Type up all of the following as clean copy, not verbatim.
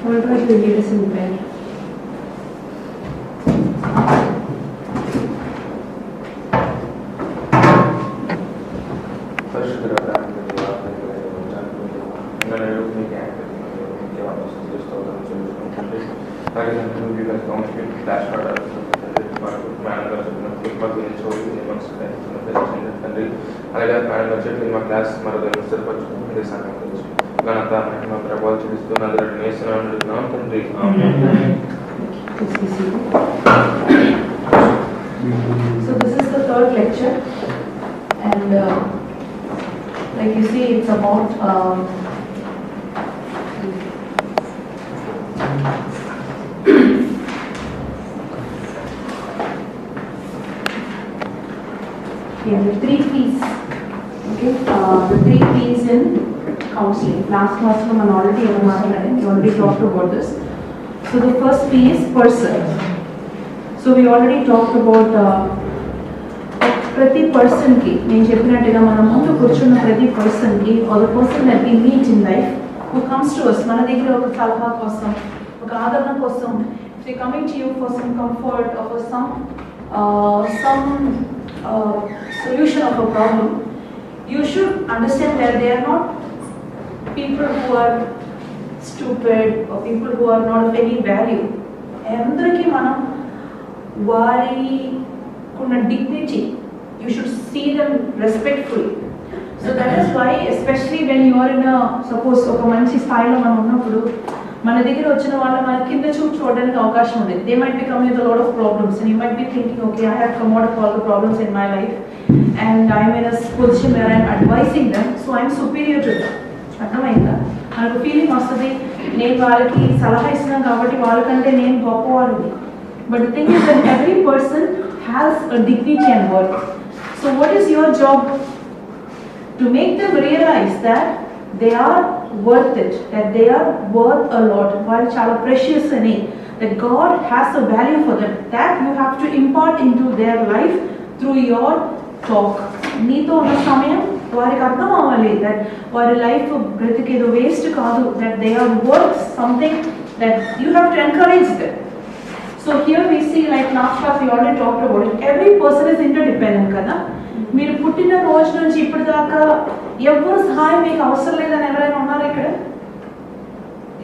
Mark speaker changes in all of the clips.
Speaker 1: What was the leaders in prayer?
Speaker 2: అలాగే madam చెప్పి మా క్లాస్ మరొక స్థిరపరచుకుంటే సంఘం ఘనత మహిమ ప్రభావం చూపిస్తున్న నేస్తున్నాం తండ్రి.
Speaker 1: So this is the third lecture, and like you see, it's about the 3 P's. Okay, the 3 P's in counseling. Last class we already talked about this. So the first P is person. So we already talked about ప్రతి పర్సన్కి నేను చెప్పినట్టుగా మన ముందు కూర్చున్న ప్రతి పర్సన్కి or the person that we meet in life who comes to us, మన దగ్గర ఒక సలహా కోసం, ఒక ఆదరణ కోసం, if they coming to you for some comfort or for some solution of a problem, you should understand that they are not people who are stupid or people who are not of any value. అందరికీ మనం వారికున్న dignity, you should see them respectfully. So that is why, especially when you are in a, suppose ఒక మంచి స్థాయిలో మనం ఉన్నప్పుడు మన దగ్గర వచ్చిన వాళ్ళ మన కింద చూడడానికి అవకాశం ఉంది. They might be coming with a lot of problems and you might be thinking, okay, I have come out of all the problems in my life and I am in a position where I am advising them, so I am superior to them. అర్థమైందా? మనకు feeling వస్తుంది, నేను వాళ్ళకి సలహా ఇస్తున్నాను కాబట్టి వాళ్ళకంటే నేను గొప్పవాడిని. But the thing is that every person has a dignity and worth. So what is your job? To make them realize that they are worth it, that they are worth a lot, while chala precious ani, that God has a value for them, that you have to impart into their life through your talk. Neeto unna samayam variki ardham avali that vari life bratikido waste kaadu, that they are worth something, that you have to encourage them. So here we see, like last class we already talked about it, every person is interdependent kada. మీరు పుట్టిన రోజు నుంచి ఇప్పటిదాకా ఎవరు సహాయం మీకు అవసరం లేదని ఎవరైనా ఉన్నారా ఇక్కడ?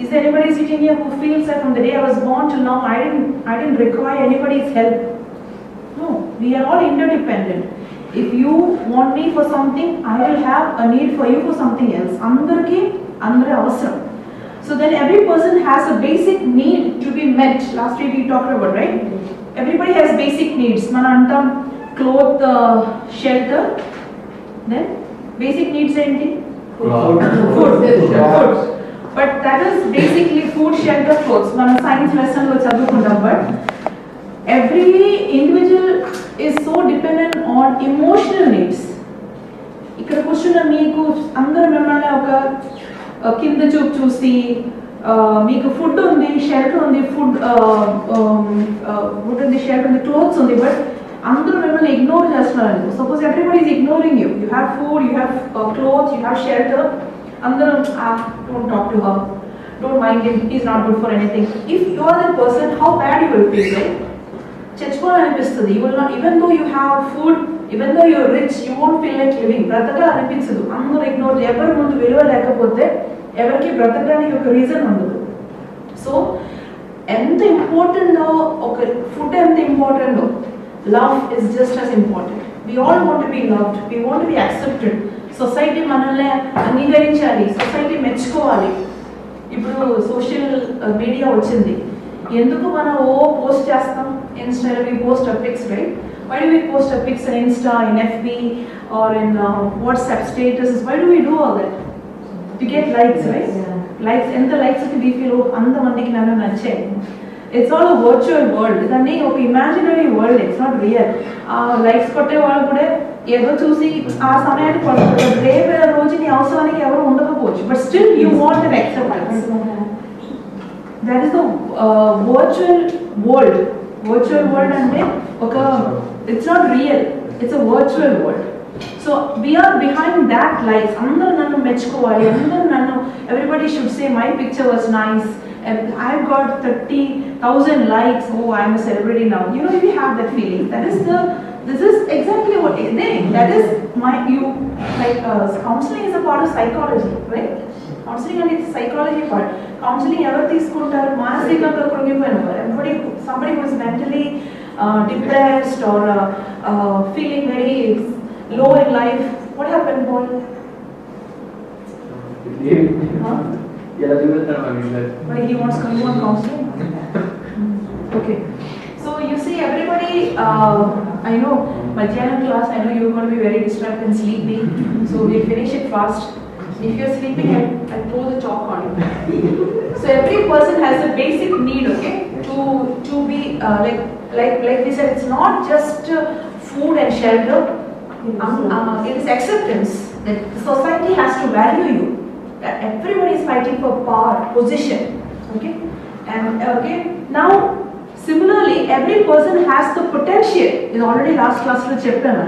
Speaker 1: Is there anybody sitting here who feels that from the day I was born till now I didn't require anybody's help? No, we are all interdependent. If you want me for something, I will have a need for you for something else. అందరికీ అందరి అవసరం. So then every person has a basic need to be met. Last week we talked about, right? Everybody has basic needs. Mana antam cloth, shelter. Then basic needs enti? Food. But that is basically food, shelter, clothes. Mana science lesson lo chadukuntam, but every individual is so dependent on emotional needs. Ikkada kuchuna meeku andaru mimmalni oka కింద చూసి మీకు food ఉంది, shelter ఉంది, food ఉంది, shelter ఉంది, clothes ఉంది, but అందరూ మిమ్మల్ని ఇగ్నోర్ చేస్తున్నారు. Suppose everybody is ignoring you. You have food, you have clothes, you have shelter. అందరూ don't talk to her, don't mind him, he's not good for anything. If you are that person, how bad you will feel, right? చచ్చిపోవాలనిపిస్తుంది. You will not, even though you have food, even though you are rich, you won't feel like living. బ్రతకాలనిపించదు. అందరూ ignore, ఎవరి ముందు విలువ లేకపోతే ఎవరికి బ్రతకడానికి ఒక reason ఉండదు. So ఎంత ఇంపార్టెంటో, ఒక ఫుడ్ ఎంత ఇంపార్టెంటో, love is just as important. We all want to be loved, we want to be accepted. Society మనల్ని అంగీకరించాలి, సొసైటీ మెచ్చుకోవాలి. ఇప్పుడు సోషల్ మీడియా వచ్చింది, ఎందుకు మనం పోస్ట్ చేస్తాం? Instead we post our pics, right? Why do we post our pics on Insta, in FB or in WhatsApp statuses? Why do we do all that? To get likes, right? Yeah. Likes, and the likes of we feel, oh, anda mandiki nanu nache. It's all a virtual world. It's a imaginary world. It's not real. Likes kotte vallu kude edo chusi aa samayaniki kodukadu. Repe rojiki avasaramaniki evaru undakapochu, but still you want an acceptance. That is the virtual world. Virtual world ante oka, it's not real, it's a virtual world. So we are behind that likes. Andaru nannu mechkovali, andaru nannu, everybody should say my picture was nice, and I've got 30,000 likes, oh I'm a celebrity now. You know, if you have that feeling, this is exactly what it is. That is counseling is a part of psychology, right? Counseling and it's psychology part. Counseling ever తీసుకుంటారు మానసికంగా కృంగిపోయిన somebody who is mentally depressed or feeling very low in life. What happened, Paul? Why he wants counseling? Okay. So you see, everybody, I know, Madhyana class, I know you're going to be very distracted and sleepy, so we'll finish it fast. If you're sleeping, I'll throw the chalk on you. So every person has a basic need, okay, to be like we said, it's not just food and shelter. It is acceptance that the society has to value you. Everybody is fighting for power, position, okay, and okay now. Similarly, every person has the potential. In already last class lo cheppanu.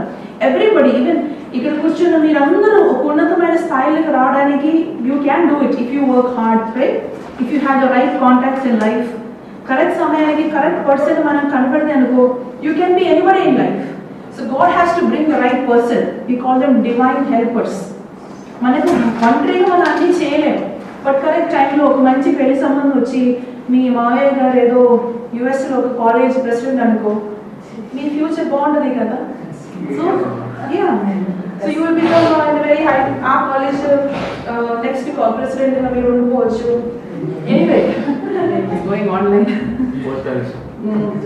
Speaker 1: Everybody, even ikkada kurchuna meer andaru oka unnatamaina sthayiloki raavadaniki, you can do it if you work hard, right? If you have the right contacts in life, correct samayaniki correct person manam kanapadade anuko, you can be anybody in life. So God has to bring the right person. We call them divine helpers. Manaku ఒంటరిగా మనం అన్ని చేయలేము, but correct టైంలో ఒక మంచి పెళ్లి సంబంధం వచ్చి మీ మావయ్య గారు ఏదో యుఎస్లో ఒక కాలేజ్ ప్రెసిడెంట్ అనుకో, మీ ఫ్యూచర్ బాగుంటుంది కదా. So so you will become in very high, ఆ కాలేజ్ నెక్స్ట్ ప్రెసిడెంట్గా మీరు ఉండిపోవచ్చు. Anyway going online.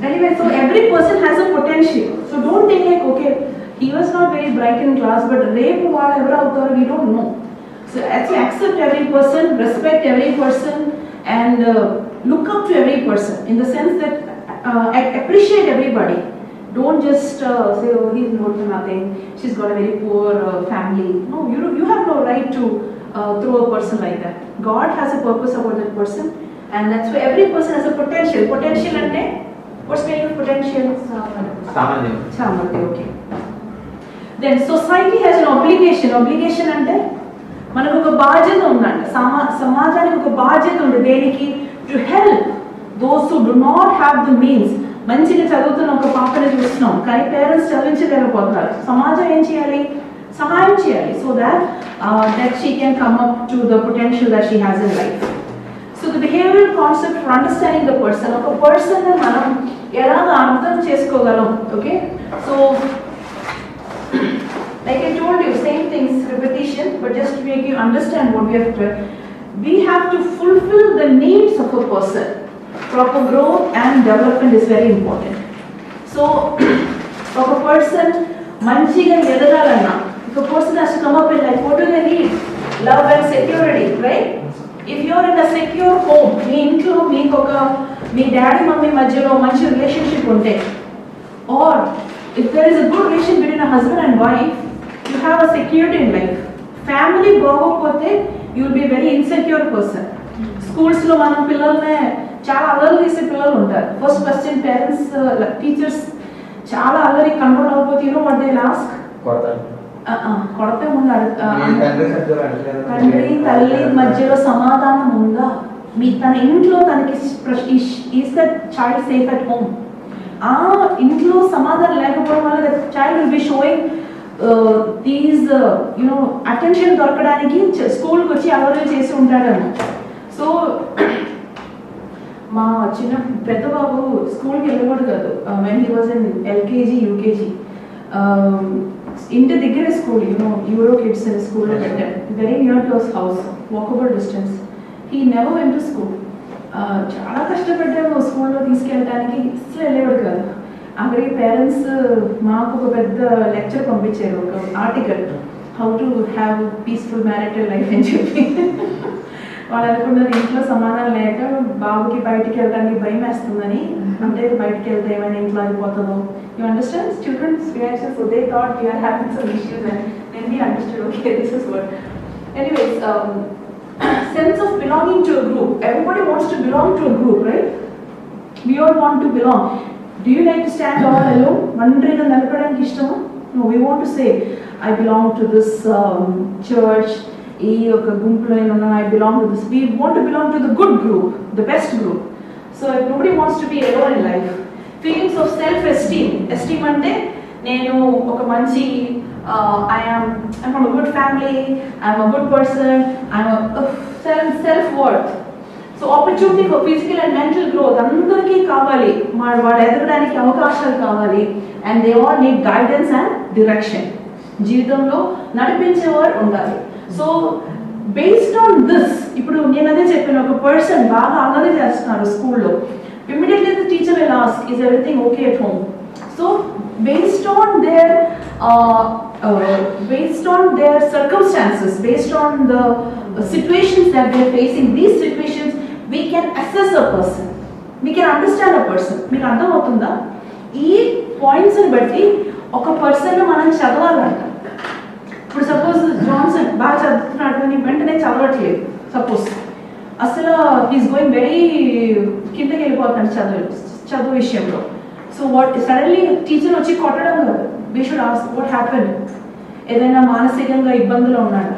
Speaker 1: Anyway, so every person has a potential. So don't think like, okay, he was not very bright in class, but rape whatever out there, we don't know. So actually accept every person, respect every person, and look up to every person in the sense that appreciate everybody. Don't just say, oh, he's not for nothing, she's got a very poor family. No, you have no right to throw a person like that. God has a purpose about that person, and that's why every person has a potential. Potential ante, what's meaning of potential? Samadhi. Okay. Then society has an obligation. Obligation ante మనకు ఒక బాధ్యత ఉందంట. సమాజానికి ఒక బాధ్యత ఉంది. దేనికి? To help those who do not have the means. మంచిగా చదువుతున్న ఒక పాపని చూస్తున్నాం, కానీ పేరెంట్స్ చదివించలేకపోతున్నారు. సమాజం ఏం చేయాలి? సహాయం చేయాలి. So that she can come up to the potential that she has in life. So the behavioral concept for understanding the person, ఒక పర్సన్ మనం ఎలా అర్థం చేసుకోగలం. Okay, so like I told you, same things, repetition, but just to make you understand what we have to fulfill the needs of a person. Proper growth and development is very important. So, for a person, manchiga edagalanna, if a person has to come up with like, what do they need? Love and security, right? If you are in a secure home, మీ ఇంట్లో మీకు ఒక మీ daddy mummy మధ్యలో మంచి relationship ఉంటే, or if there is a good relation between a husband and wife, you have a security in life. Family బాగోకపోతే you will be a very insecure person. Schools లో మనం పిల్లల్ని చాలా అల్లరి చేసే పిల్లలు ఉంటారు. ఫస్ట్ క్వశ్చన్ పేరెంట్స్ టీచర్స్ చాలా అల్లరి కంట్రోల్ అవ్వకపోతే you know what they ask? కొడతే ముందు తండ్రి తల్లి మధ్యలో సమాధానం ఉందా? మీ తన ఇంట్లో తనకి is the child safe at home? ఆ ఇంట్లో సమాధానం లేకపోవడం వల్ల the child will be showing these attention దొరకడానికి స్కూల్కి వచ్చి అల్లరి చేసి ఉంటాడని. సో మా చిన్న పెద్ద బాబు స్కూల్కి వెళ్ళకూడదు కాదు. When he was in LKG UKG, ఇంటి దగ్గరే స్కూల్, యూరో కిడ్స్ అని స్కూల్లో పెట్టారు, very near to our house, walkable distance. He never went to school. చాలా కష్టపడ్డాము స్కూల్లో తీసుకెళ్ళడానికి, అసలు వెళ్ళేవాడు కాదు. అక్కడికి పేరెంట్స్ మాకు ఒక పెద్ద లెక్చర్ పంపించారు, ఒక article, how to have peaceful marital life అని చెప్పి. వాళ్ళు అనుకున్నారు ఇంట్లో సమాధానం లేక బాబుకి బయటికి వెళ్ళడానికి భయం వేస్తుందని, అంటే బయటికి వెళ్తే ఏమైనా ఇంట్లో అయిపోతుందో. You understand students reaction? So they thought we are having some issues and then we understood, okay, this is what. Anyways, sense of belonging to a group. Everybody wants to belong to a group, right? We all want to belong. Do you like to stand all alone? Vandriga nalapadaniki ishtama? No, we want to say, I belong to this church, ఈ ఒక గుంపులో నేను I belong to this, we want to belong to the good group, the best group. So nobody wants to be alone in life. Feelings of self-esteem. Esteem అంటే నేను ఒక మంచి I'm from a good family, I'm a good person, I'm a self-worth. So opportunity for physical and mental growth అందరికీ కావాలి, వాడు ఎదగడానికి అవకాశాలు కావాలి, and they all need guidance and direction. జీవితంలో నడిపించేవారు ఉండాలి. సో బేస్డ్ ఆన్ దిస్, ఇప్పుడు నేను అదే చెప్పాను, ఒక పర్సన్ బాగా అల్లరి చేస్తున్నారు స్కూల్లో, immediately the teacher will ask, is everything okay at home? So based on their circumstances, based on the situations that they are facing, these situations we can assess a person, we can understand a person. మీకు అర్థమవుతుందా? ఈ పాయింట్స్ని బట్టి ఒక person మనం చదవాలంట. ఇప్పుడు suppose Johnson బాగా చదువుతున్నాడు అని వెంటనే చదవట్లేదు, సపోజ్ అసలు ఈజ్ గోయింగ్ వెరీ కిందకి వెళ్ళిపోతాడు చదువు విషయంలో. సో వాట్ సడన్లీ టీచర్ వచ్చి కొట్టడం కాదు, we should ask what happen. ఏదైనా మానసికంగా ఇబ్బందులు ఉన్నాడు,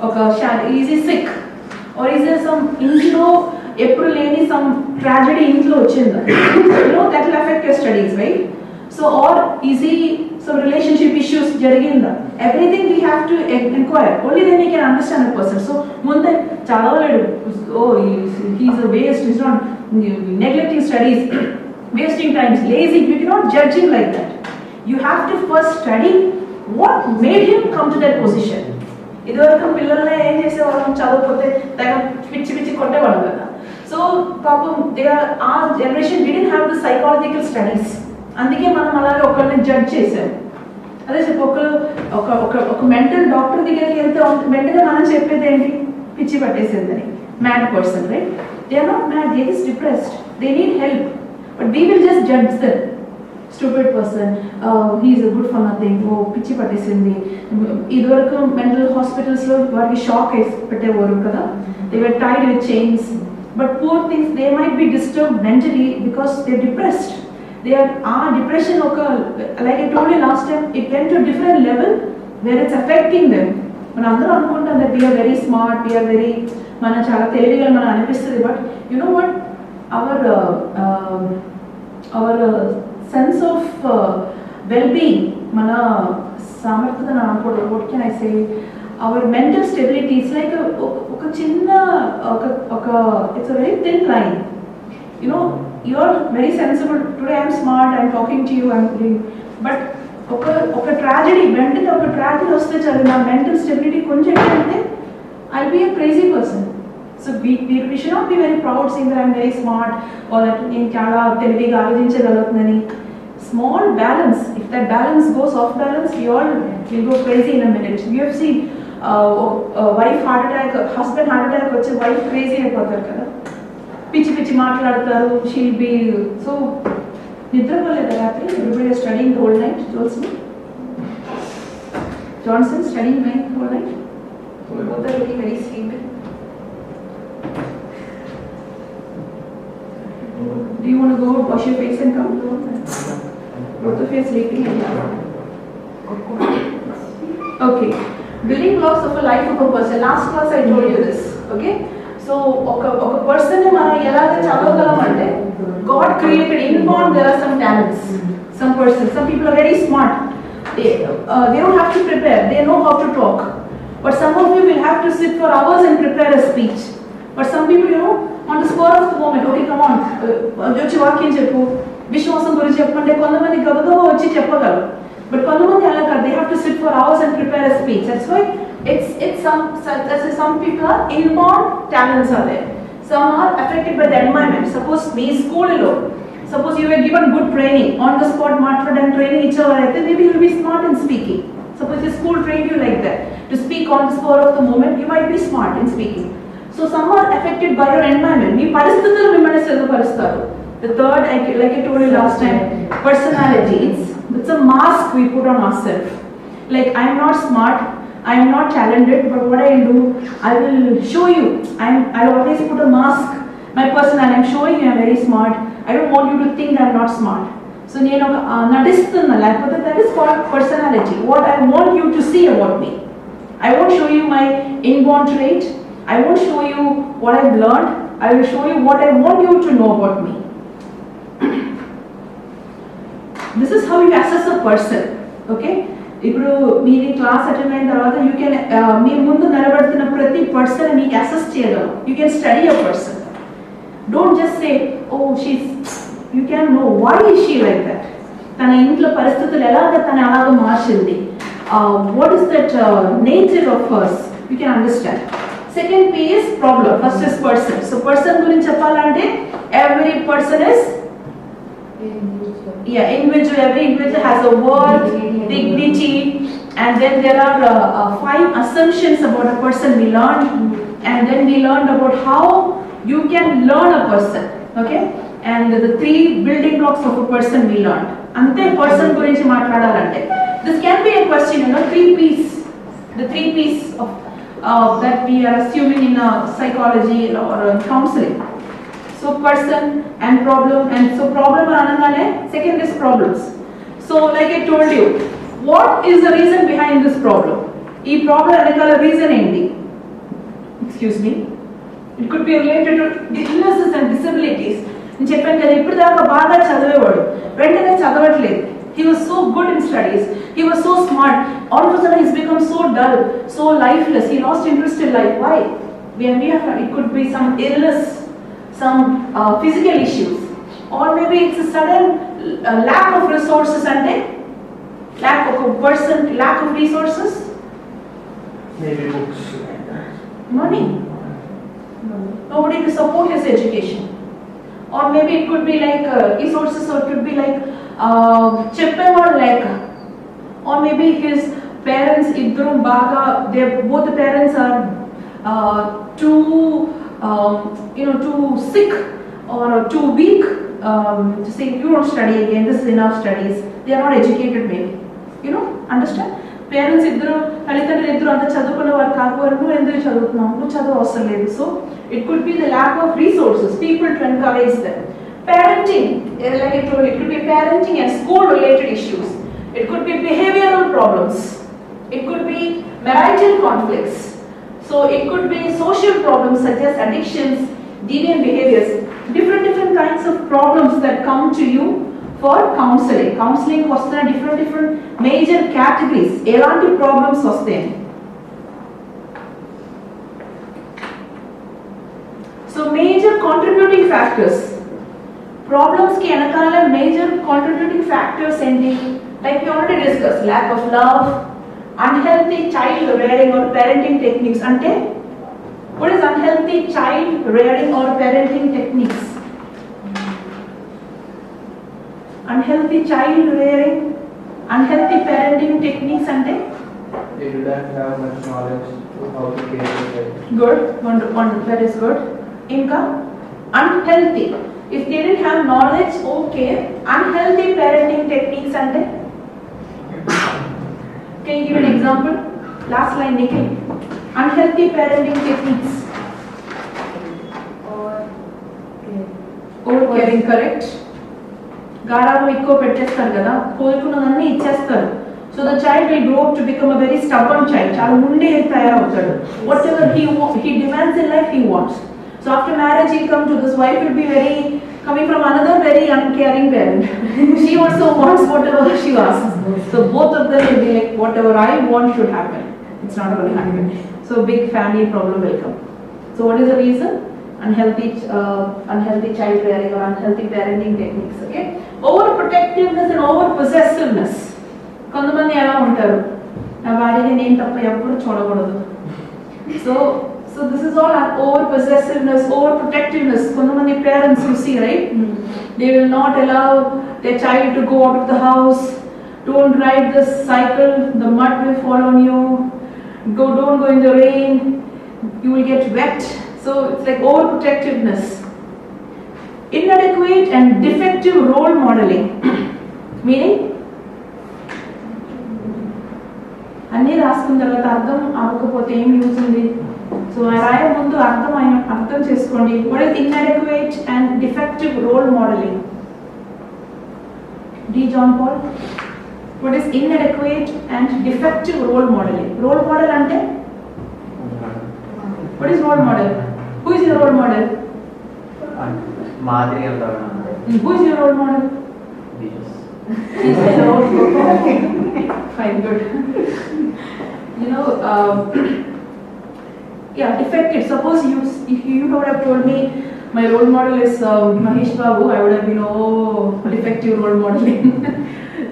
Speaker 1: ఒక is sick, or is there some ఇంట్లో ఎప్పుడు లేని సమ్ ట్రాజడీ ఇంట్లో వచ్చిందా, that will affect your studies, right? So or is some relationship issues జరిగిందా, everything we have to inquire, only then we can understand a person. So ముందే చదవలేడు, oh he is a waste, he is not neglecting studies, wasting time, lazy, you cannot judge him like that. You have to first study what made him come to that position. ఇదివరకు పిల్లల్ని ఏం చేసేవాళ్ళం, చదవకపోతే తెగ పిచ్చి పిచ్చి కొట్టేవాళ్ళు కదా. So పాపం ఆ generation didn't have the psychological studies, అందుకే మనం అలాగే ఒకరిని జడ్జ్ చేసాం. అదే చెప్పి ఒక మెంటల్ డాక్టర్ దగ్గరికి వెళ్తే వెంటనే మనం చెప్పేది ఏంటి, పిచ్చి పట్టేసేదని, mad person, right? They are not mad, they is depressed, they need help, but we will just judge them. Stupid person, he is a good for nothing, ఓ పిచ్చి పట్టేసింది. ఇదివరకు మెంటల్ హాస్పిటల్స్లో వారికి షాక్ వేసి పెట్టేవారు కదా, they were tied with chains, but poor things they might be disturbed mentally because they are depressed. They are depression oka, like I told you last time, it went to a different level where it's affecting them. Man andaru anukuntam that we are very smart, we are very mana chaala teliviga mana anipistadi, but you know what, our sense of well-being, mana samarthata na ankodu, what can I say, our mental stability is like oka chinna oka it's a very thin line. You know, you are very sensible. Today I am smart, I am talking to you, I am doing, but oka tragedy, mentally oka tragedy vaste chalu na mental stability konja ante I'll be a crazy person. So we should not be very proud saying that I am very smart or that నేను చాలా తెలివిగా ఆలోచించగలుగుతానని. Small balance, if that balance goes off balance, we all will go crazy in a minute. You have seen wife heart attack, husband heart attack వచ్చి wife crazy అయిపోతారు కదా, పిచ్చి పిచ్చి మాట్లాడతారు, she'll be so నిద్రపోలేదు రాత్రి. Everybody studying the whole night. Johnson studying night whole night. Both are really very sleepy. Do you want to go wash your face and come? Both of you are sleeping. Okay. Building blocks of a life of a person. Last class I told you this. Okay. So ఒక person మనం ఎలాగ చదవగలమంటే, God created inborn, there are some talents. Some persons, some people are very smart. They don't have to prepare. They know how to talk. But some of you will have to sit for hours and prepare a speech. But some people, you know, on the spur of the moment, okay, come on, వచ్చి వాక్యం చెప్పు, విశ్వాసం గురించి చెప్పమంటే కొంతమంది గబగబా వచ్చి చెప్పగలరు. But కొంతమంది అలా కాదు, they have to sit for hours and prepare a speech. That's why some people are inborn talents are there. Some are affected by the environment. Suppose me school lo, suppose you were given good training, on the spot matter and training each other, maybe you will be smart in speaking. Suppose the school trained you like that, to speak on the spur of the moment, you might be smart in speaking. So some are affected by your environment. మీ పరిస్థితులు మిమ్మల్ని సిద్ధపరుస్తారు. The third, like I told you last time, personality. It's a mask we put on ourselves. Like, I am not smart, I am not talented, but what I will do, I will show you. I'll always put a mask. My personality, I am showing you I am very smart. I don't want you to think I am not smart. So నేను నటిస్తున్నా, లేకపోతే that is called personality. What I want you to see about me. I won't show you my inborn trait. I won't show you what I've learned. I will show you what I want you to know about me. This is how you assess a person. Okay? ఇప్పుడు మీరు class attend అయిన తర్వాత you can మీ ముందు నిలబడుతున్న ప్రతి person మీకు assess చేయగలరు. You can study a person. Don't just say oh she's, you can know why is she like that. తన ఇంట్లో పరిస్థితులు ఎలాగ తన అలాగ మార్చింది. What is that nature of hers, you can understand. Second P is problem, first is person. So person గురించి చెప్పాలంటే every person is individual. Every individual has a worth, dignity, and then there are 5 assumptions about a person we learned, and then we learned about how you can learn a person. Okay, and the 3 building blocks of a person we learned. Ante person gurinchi maatladalante, this can be a question, 3 P's, the 3 P's of that we are assuming in psychology or counseling. So person and problem, and so problem anagane second is problems. So like I told you, what is the reason behind this problem? Ee problem anakala reason endi? Excuse me, it could be related to illnesses and disabilities. నేను చెప్పాను కదా, ఇప్పుడు దాకా బాగా చదివేవాడు వెంటనే చదవట్లేదు. He was so good in studies, he was so smart, all of a sudden he's become so dull, so lifeless, he lost interest in life. Why? It could be some illness, some physical issues, or maybe it's a sudden lack of resources. And lack of a person, lack of resources,
Speaker 2: maybe books,
Speaker 1: money, nobody to support his education, or maybe it could be like resources, or it could be like cheppevadu leka, or maybe his parents iddaru baga, both the parents are too too sick or too weak to say you don't study again, this is enough studies. They are not educated maybe. Understand? Parents iddaru talitandru iddaru anta chadukuన్న varu kaavaru, nu enduku chaduvutunnavu, nu chadavu avasaram ledu. So it could be the lack of resources, people to encourage them. Parenting, like I told you, it could be parenting and school related issues. It could be behavioral problems. It could be marital conflicts. So it could be social problems such as addictions, deviant behaviors, different kinds of problems that come to you for counseling. Counseling vastuna different major categories. Elanti problems vastayi. So major contributing factors. Problems ki enakala major contributing factors enti, like we already discussed, lack of love, unhealthy child rearing or parenting techniques. Ante what is unhealthy child rearing or parenting techniques? Unhealthy child rearing, unhealthy parenting techniques ante
Speaker 2: they do not have much knowledge how to care for child.
Speaker 1: Good, wonderful, that is good. Inka unhealthy, if they didn't have knowledge, okay. Unhealthy parenting techniques ante, can you give an example? Last line, Nikhil. Unhealthy parenting techniques. Over caring, correct? Garavu ikko pettestaru kada, korukunnanni ichchestaru. So the child will grow up to become a very stubborn child. Chaala munde tayaravutadu. Whatever he demands in life, he wants. So after marriage, he'll come to this wife will be coming from another very uncaring parent. She also wants whatever she asks. So both of them will be like, whatever I want should happen. It's not going to happen. So big family problem will come. So what is the reason? Unhealthy child rearing or unhealthy parenting techniques. Okay. Overprotectiveness and overpossessiveness. కొంతమంది ఎలా ఉంటారు, నా భార్యని నేను తప్ప ఎప్పుడు చూడకూడదు. So this is all over possessiveness, over protectiveness. Kontamandi parents you see, right? They will not allow their child to go out of the house. Don't ride this cycle, the mud will fall on you. Don't go in the rain, you will get wet. So it's like over protectiveness. Inadequate and defective role modeling. Meaning అన్నీ రాసుకున్న తర్వాత అర్థం అవ్వకపోతే ఏం use ఉంది? So రాయ ముందు అర్థం చేసుకోండి. What is inadequate and defective role modeling? D. John Paul, what is inadequate and defective role modeling? Role model అంటే What is role model? Who is your role model?
Speaker 3: మాదిరి అంటారు.
Speaker 1: Who is your role model?
Speaker 3: Jesus.
Speaker 1: Jesus is role model. Fine, good. You know, yeah, defective. Suppose if you would have told me my role model is Mahesh Babu, I would have been, oh, defective role modeling.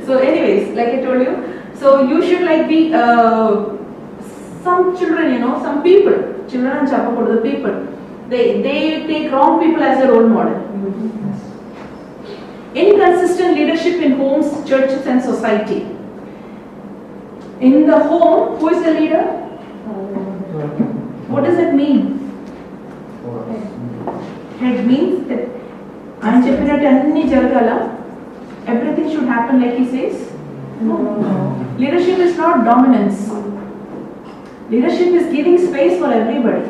Speaker 1: So anyways, like I told you, so you should like be some children, you know, some people, children and chapel, the people, they take wrong people as a role model. Inconsistent leadership in homes, churches and society. In the home, who is the leader? What does it mean? It means that I am చెప్పినట్టు అన్ని జరగాల, everything should happen like he says. No. Leadership is not dominance. Leadership is giving space for everybody.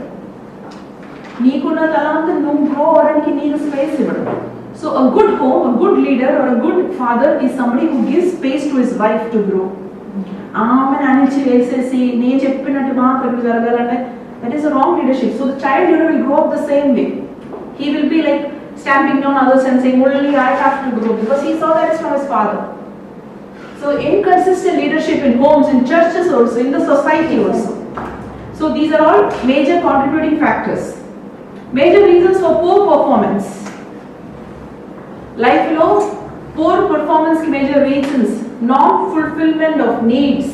Speaker 1: నీకున్న తలాంత నువ్వు grow అవడానికి నీకు space ఇవ్వడం. So a good home, a good leader or a good father is somebody who gives space to his wife to grow. ఆమెను అణిచి వేసేసి నేను చెప్పినట్టు మాకు జరగాలంటే that is a wrong leadership. So the child will grow up the same way. He will be like stamping down others and saying only I have to grow because he saw that from his father. So inconsistent leadership in homes, in churches also, in the society also. So these are all major contributing factors. Major reasons for poor performance. Life below, poor performance major reasons. Non-fulfillment of needs.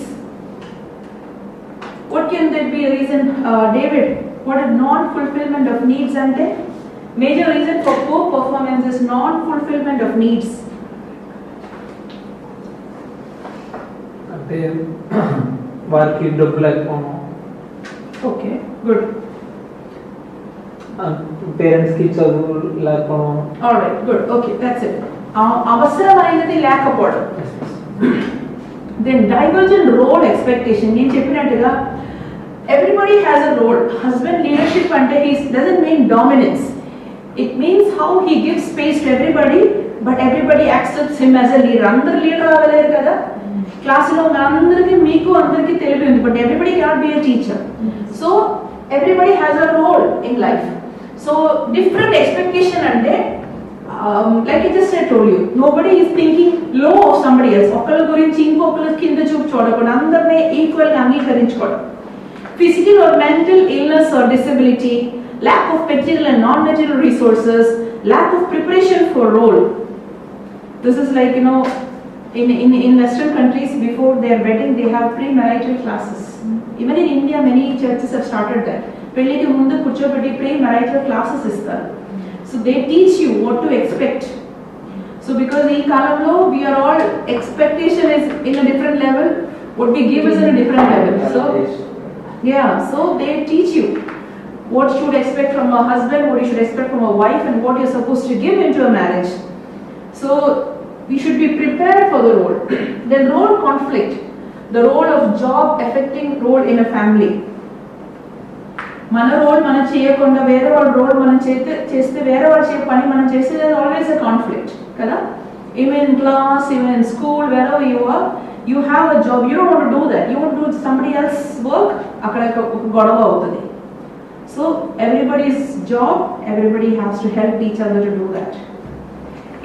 Speaker 1: What can that be a reason, David? What is non-fulfillment of needs ante? Major reason for poor performance is non-fulfillment of needs.
Speaker 4: అంటే వారికి డబ్బు లేకపోవడం.
Speaker 1: Okay, good.
Speaker 4: పేరెంట్స్కి చదువు లేకపోవడం.
Speaker 1: All right, good. Okay, that's it. అవసరమైనది లేకపోవడం. Then divergent role expectation. నేను చెప్పినట్టుగా everybody has a role. Husband leadership అంటే he doesn't mean dominance. It means how he gives space to everybody, but everybody accepts him as a leader. అందరు leader అవ్వలేరు కదా. క్లాసులో అందరికీ మీకు అందరికీ తెలివి ఉంది, but everybody cannot be a teacher. So everybody has a role in life. So different expectation అంటే like I just told you, nobody is thinking low of somebody else. ఒకళ్ళ గురించి ఇంకొకళ్ళ కింద చూపు చూడకుండా అందరినీ ఈక్వల్ గా అంగీకరించుకోవడం. Physical or mental illness or disability, lack of material and non-material resources, lack of preparation for role. This is like, you know, in Western countries before their wedding they have pre-marital classes. Even in India many churches have started that. పెళ్ళికి ముందు కూర్చోబెట్టి pre-marital classes ఇస్తారు. So they teach you what to expect. So because in kalamlo we are all expectation is in a different level, what we give is in a different level. So yeah, so they teach you what you should expect from a husband, what you should expect from a wife, and what you're supposed to give into a marriage. So we should be prepared for the role. Then role conflict, the role of job affecting role in a family. మన role మనం చేయకుండా వేరే వాళ్ళ role మనం చేస్తే వేరే వాళ్ళు చేసే పని మనం చేస్తే ఆల్వేస్ ఎ కాన్ఫ్లిక్ట్ కదా. Even in class, even in school, where you are, you have a job, you don't want to do that, you want to do somebody else work, అక్కడ ఒక గొడవ అవుతుంది. So everybody's job, everybody has to help each other to do that.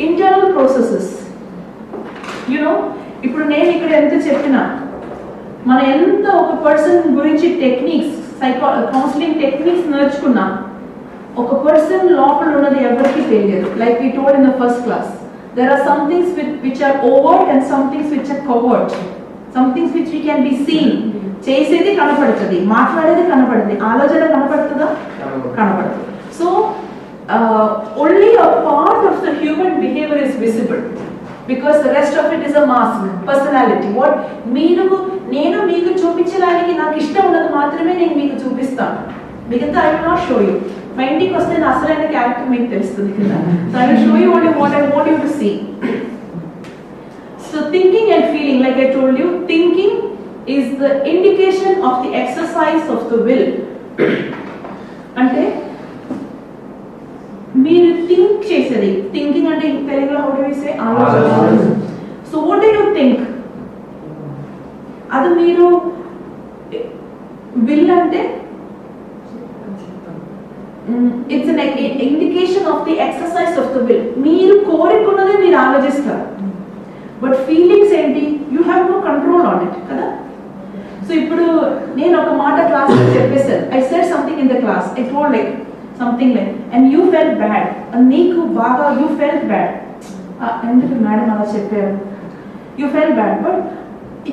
Speaker 1: Internal processes, you know ఇప్పుడు నేను ఇక్కడ ఎంత చెప్పినా మన ఎంత ఒక పర్సన్ గురించి టెక్నిక్స్, కౌన్సిలింగ్ టెక్నిక్స్ నేర్చుకున్నా ఒక పర్సన్ లోపల ఉన్నది ఎవరికి తెలియదు. Like we told in the first class, there are some things which are overt and some things which are covert, some things which we can be seen. చేసేది కనపడుతుంది, మాట్లాడేది కనపడుతుంది, ఆలోచన కనపడుతుందా? కనపడదు. So only a part of the human behavior is visible because the rest of it is a mask, personality. What నేను మీకు చూపించడానికి నాకు ఇష్టం ఉన్నది మాత్రమే నేను మీకు చూపిస్తాను, మిగతా I will not show you. మా ఇంటికి వస్తే నా అసలైన క్యారెక్టర్ మీకు తెలుస్తుంది కదా. So I will show you what I want you to see. So thinking and feeling, like I told you, thinking is the indication of the exercise of the will. అంటే మీరు థింక్ చేసేది, thinking అంటే తెలుగులో how do we say, ఆలోచన. So what do you think? అది మీరు will అంటే it's an indication of the exercise of the will. మీరు కోరుకున్నదే మీరు ఆలోచిస్తారు, బట్ ఫీలింగ్స్ ఏంటి, you have no control on it కదా. సో ఇప్పుడు నేను ఒక మాట క్లాస్లో చెప్పేసాను, I said something in the class, I told like something like and you felt bad, నీకు బాగా యూ ఫెల్ట్ బ్యాడ్, ఎందుకు మేడం అలా చెప్పారు, you felt bad, but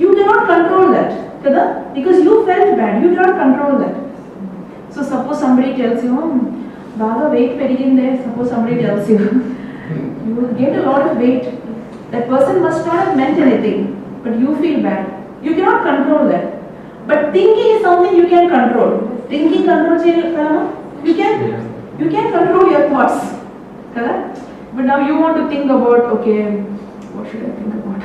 Speaker 1: you cannot control that కదా, because you felt bad, you cannot control that. So suppose somebody tells you, baga weight periginde, suppose somebody tells you, you will gain a lot of weight. That person must not have meant anything, but you feel bad. You cannot control that. But thinking is something you can control. Thinking controls you can control your thoughts. Correct? But now you want to think about, okay, what should I think about?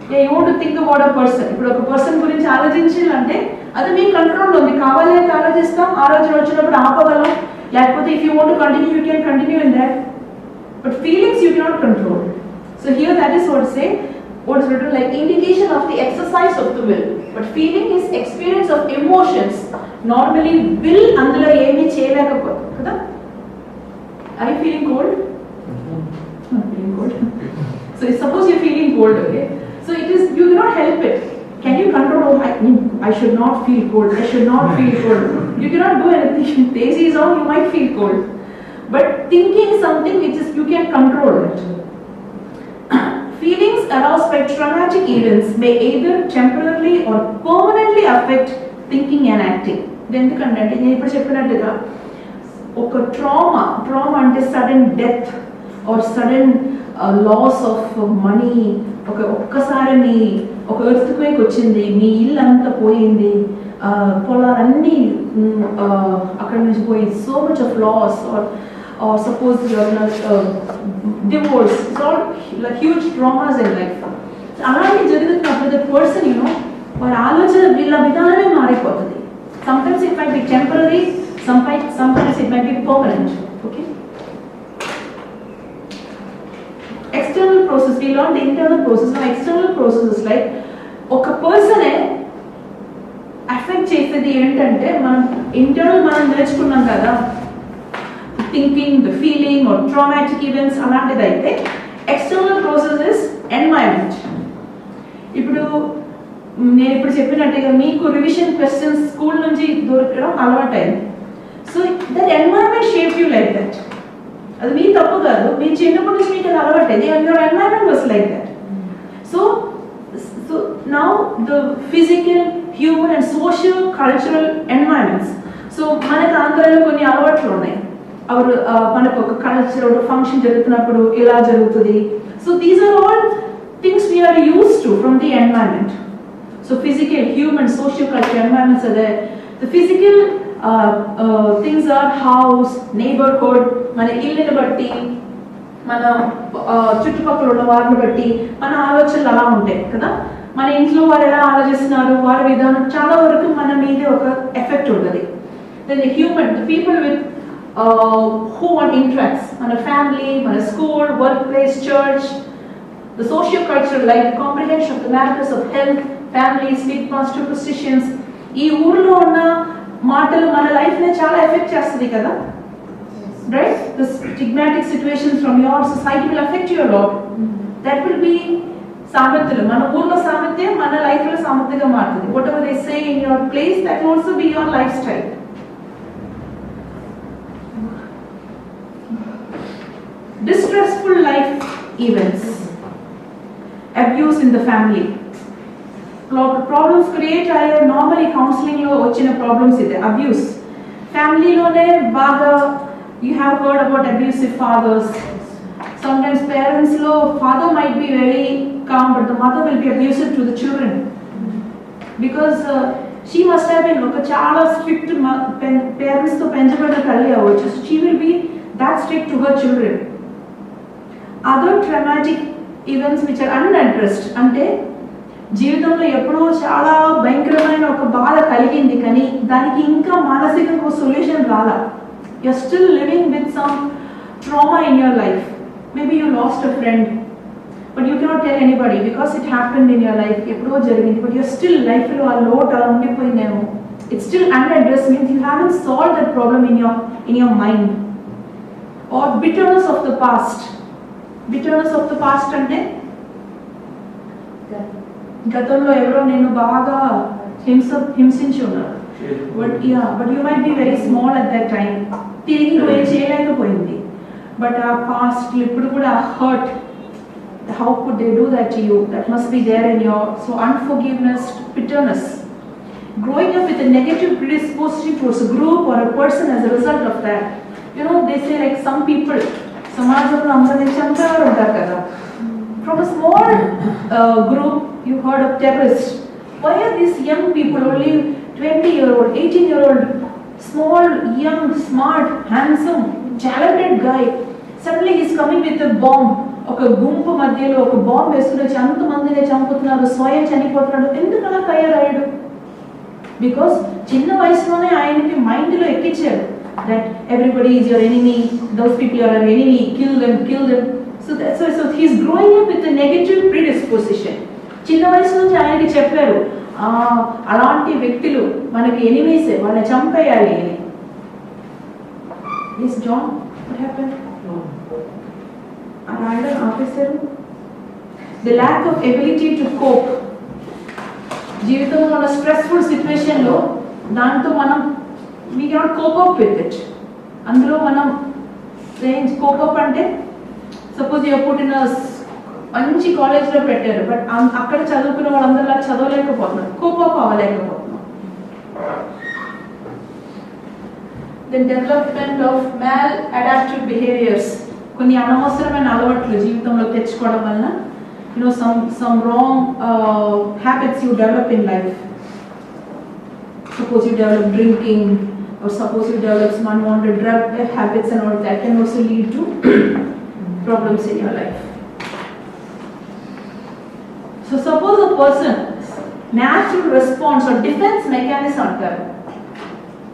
Speaker 1: Yeah, you want to think about a person. ఇప్పుడు ఒక person గురించి ఆలోచించాలంటే అది మీ కంట్రోల్లో ఉంది, కావాలి అంటే ఆలోచిస్తాం, ఆలోచన వచ్చినప్పుడు ఆపగలం, లేకపోతే if you want to continue you can continue in that, but feelings you cannot control. So here that is what say what is written like indication of the exercise of the will, but feeling is experience of emotions. Normally will అందులో ఏమీ చేయలేకపోతే కదా. Are you feeling cold? I'm feeling cold. So suppose you're feeling cold, okay, so it is, you cannot help it. Can you control, oh, I should not feel cold, I should not feel cold. You cannot do anything. The AC is on, you might feel cold, but thinking is something which is you can control it. Feelings aroused by traumatic events may either temporarily or permanently affect thinking and acting. ఎందుకంటే నేను ఇప్పుడు చెప్పినట్టుగా ఒక trauma అంటే sudden death or sudden loss of money, ఒక్కసారి ఒక earthquake వచ్చింది, మీ ఇల్లు అంతా పోయింది, పొలాలన్నీ అక్కడి నుంచి పోయింది, so much of loss, or suppose you are divorce, it's all like huge traumas in life. అలాంటి జరుగుతున్నప్పుడు the person, you know, వారి ఆలోచన వీళ్ళ విధానమే మారిపోతుంది. Sometimes it might be temporary, sometimes it might be permanent. Okay, external process, we learned the internal process. Now external process is like ఒక పర్సనే affect చేసేది ఏంటంటే మనం ఇంటర్నల్ మనం నేర్చుకున్నాం కదా, thinking, the feeling or traumatic events అలాంటిది అయితే external process is environment. ఇప్పుడు నేను ఇప్పుడు చెప్పినట్టుగా మీకు రివిజన్ క్వశ్చన్స్ స్కూల్ నుంచి దొరకడం అలవాటైంది. So that environment shape you like that. అది మీ తప్పు కాదు, మీ చిన్నప్పటి నుంచి మీకు అది అలవాటైంది, your environment was like that. So now the physical, human and social cultural environments. So మనకు ఆంధ్రాలో కొన్ని అలవాట్లు ఉన్నాయి, మనకు ఒక కల్చర్, ఒక ఫంక్షన్ జరుగుతున్నప్పుడు ఇలా జరుగుతుంది. So these are all things we are used to from the environment. So physical, human, social cultural environments are there. The physical things are house, neighborhood, మన ఇల్లుని బట్టి, మన చుట్టుపక్కల ఉన్న వారిని బట్టి మన ఆలోచనలు అలా ఉంటాయి కదా. మన ఇంట్లో వారు ఎలా ఆలోచిస్తున్నారు, వారి విధానం చాలా వరకు మన మీదే ఒక ఎఫెక్ట్ ఉంటుంది. Then the human, the people with who one interacts, మన ఫ్యామిలీ, మన school, work place, church, the socio cultural life, comprehension of the matters of health, family, stigmas, superstitions. ఈ ఊర్లో ఉన్న మాటలు మన లైఫ్ని చాలా ఎఫెక్ట్ చేస్తుంది కదా. Right? The stigmatic situations from your society will affect you a lot. That will be సామెతలు. మన ఊర్లో సామెత్యం మన లైఫ్లో సామెతగా మారుతుంది. Whatever they say in your place, that will also be your lifestyle. Distressful life events, abuse in the family, problems create అయ్యే normally counseling లో వచ్చిన problems ఇది abuse. Family లోనే బాగా you have heard about abusive fathers. Sometimes parents lo father might be very calm, but the mother will be abusive to the children because she must have been oka chaala strict parents to penjabadina talli avachchu, so she will be that strict to her children. Other traumatic events which are unaddressed, ante జీవితంలో ఎప్పుడో చాలా భయంకరమైన ఒక బాధ కలిగింది కానీ దానికి ఇంకా మానసిక సొల్యూషన్ రాలా. You're still living with some trauma in your life. Maybe you lost a friend, but you cannot tell anybody because it happened in your life. Eppudo jarigindi, but you're still life lo aa load ala undipoyindemo. it's still unaddressed means you haven't solved that problem in your mind. Or bitterness of the past. Bitterness of the past ante gatanlo evaro nenu baga హింసించి ఉన్నారు. But you might be very small at that time. తిరిగి నువ్వు ఏం చేయలేకపోయింది. But ఆ past ఇప్పుడు కూడా hurt. How could they do that to you? That must be there in your, so unforgiveness, bitterness. Growing up with a negative predisposition towards a group or a person as a result of that. You know, they say like some people, సమాజంలో అందరినీ చంపేవారు ఉంటారు కదా. From a small group, you heard of terrorists. Why are these young people, only 20-year-old, 18-year-old, small, young, smart, handsome, talented guy, suddenly he's coming with a bomb. ఒక గుంపు మధ్యలో ఒక bomb వేసుకుని అంతమందిని చంపుతున్నారు, స్వయం చనిపోతున్నాడు. ఎందుకు అలా తయారయ్యాడు? బికాస్ చిన్న వయసులోనే ఆయనకి మైండ్లో ఎక్కించారు that everybody is your enemy, those people are our enemy, kill them. So that's why, so he's growing up with a negative predisposition. చిన్న వయసు నుంచి ఆయనకి చెప్పారు అలాంటి వ్యక్తులు మనకి ఎనిమీసే, వాళ్ళని చంపేయాలి అని. Yes John, what happened? రాయడం officer, the lack of ability to cope. జీవితంలో ఉన్న స్ట్రెస్ఫుల్ సిచ్యువేషన్లో దాంతో మనం we cannot cope up with it. అందులో మనం కోప్ అప్ అంటే సపోజ్ యూ పుట్టిన మంచి కాలేజ్లో పెట్టారు, బట్ అక్కడ చదువుకున్న వాళ్ళందరిలా చదవలేకపోతున్నారు, కోప్ అప్ అవ్వలేకపోతున్నాం. The development of maladaptive behaviours. కొన్ని అనవసరమైన అలవాట్లు జీవితంలో తెచ్చుకోవడం వలన some wrong habits you develop in life. Suppose you develop drinking, or suppose you develop some unwanted drug habits and all that can also lead to problems in your life. So suppose a person's natural response or defense mechanism antaru.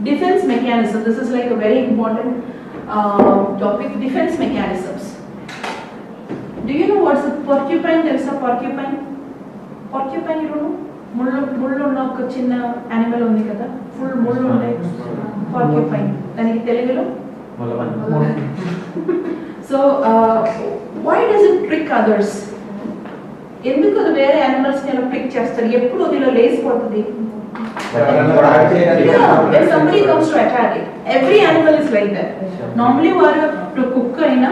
Speaker 1: Defense mechanism, this is like a very important topic, defense mechanisms. Do you know what's a porcupine? There is a porcupine. Porcupine, you don't know? ముళ్ళు ఉన్న ఒక చిన్న animal ఉంది కదా, full ముళ్ళు ఉంటాయి, porcupine. దానికి తెలుగులో so why does it prick others? ఎందుకు అది వేరే యానిమల్స్ని అలా ప్రిక్ చేస్తారు? ఎప్పుడు అదిలో లేసిపోతుంది. When somebody comes to attack it, every animal is like that. Normally వారు కుక్క అయినా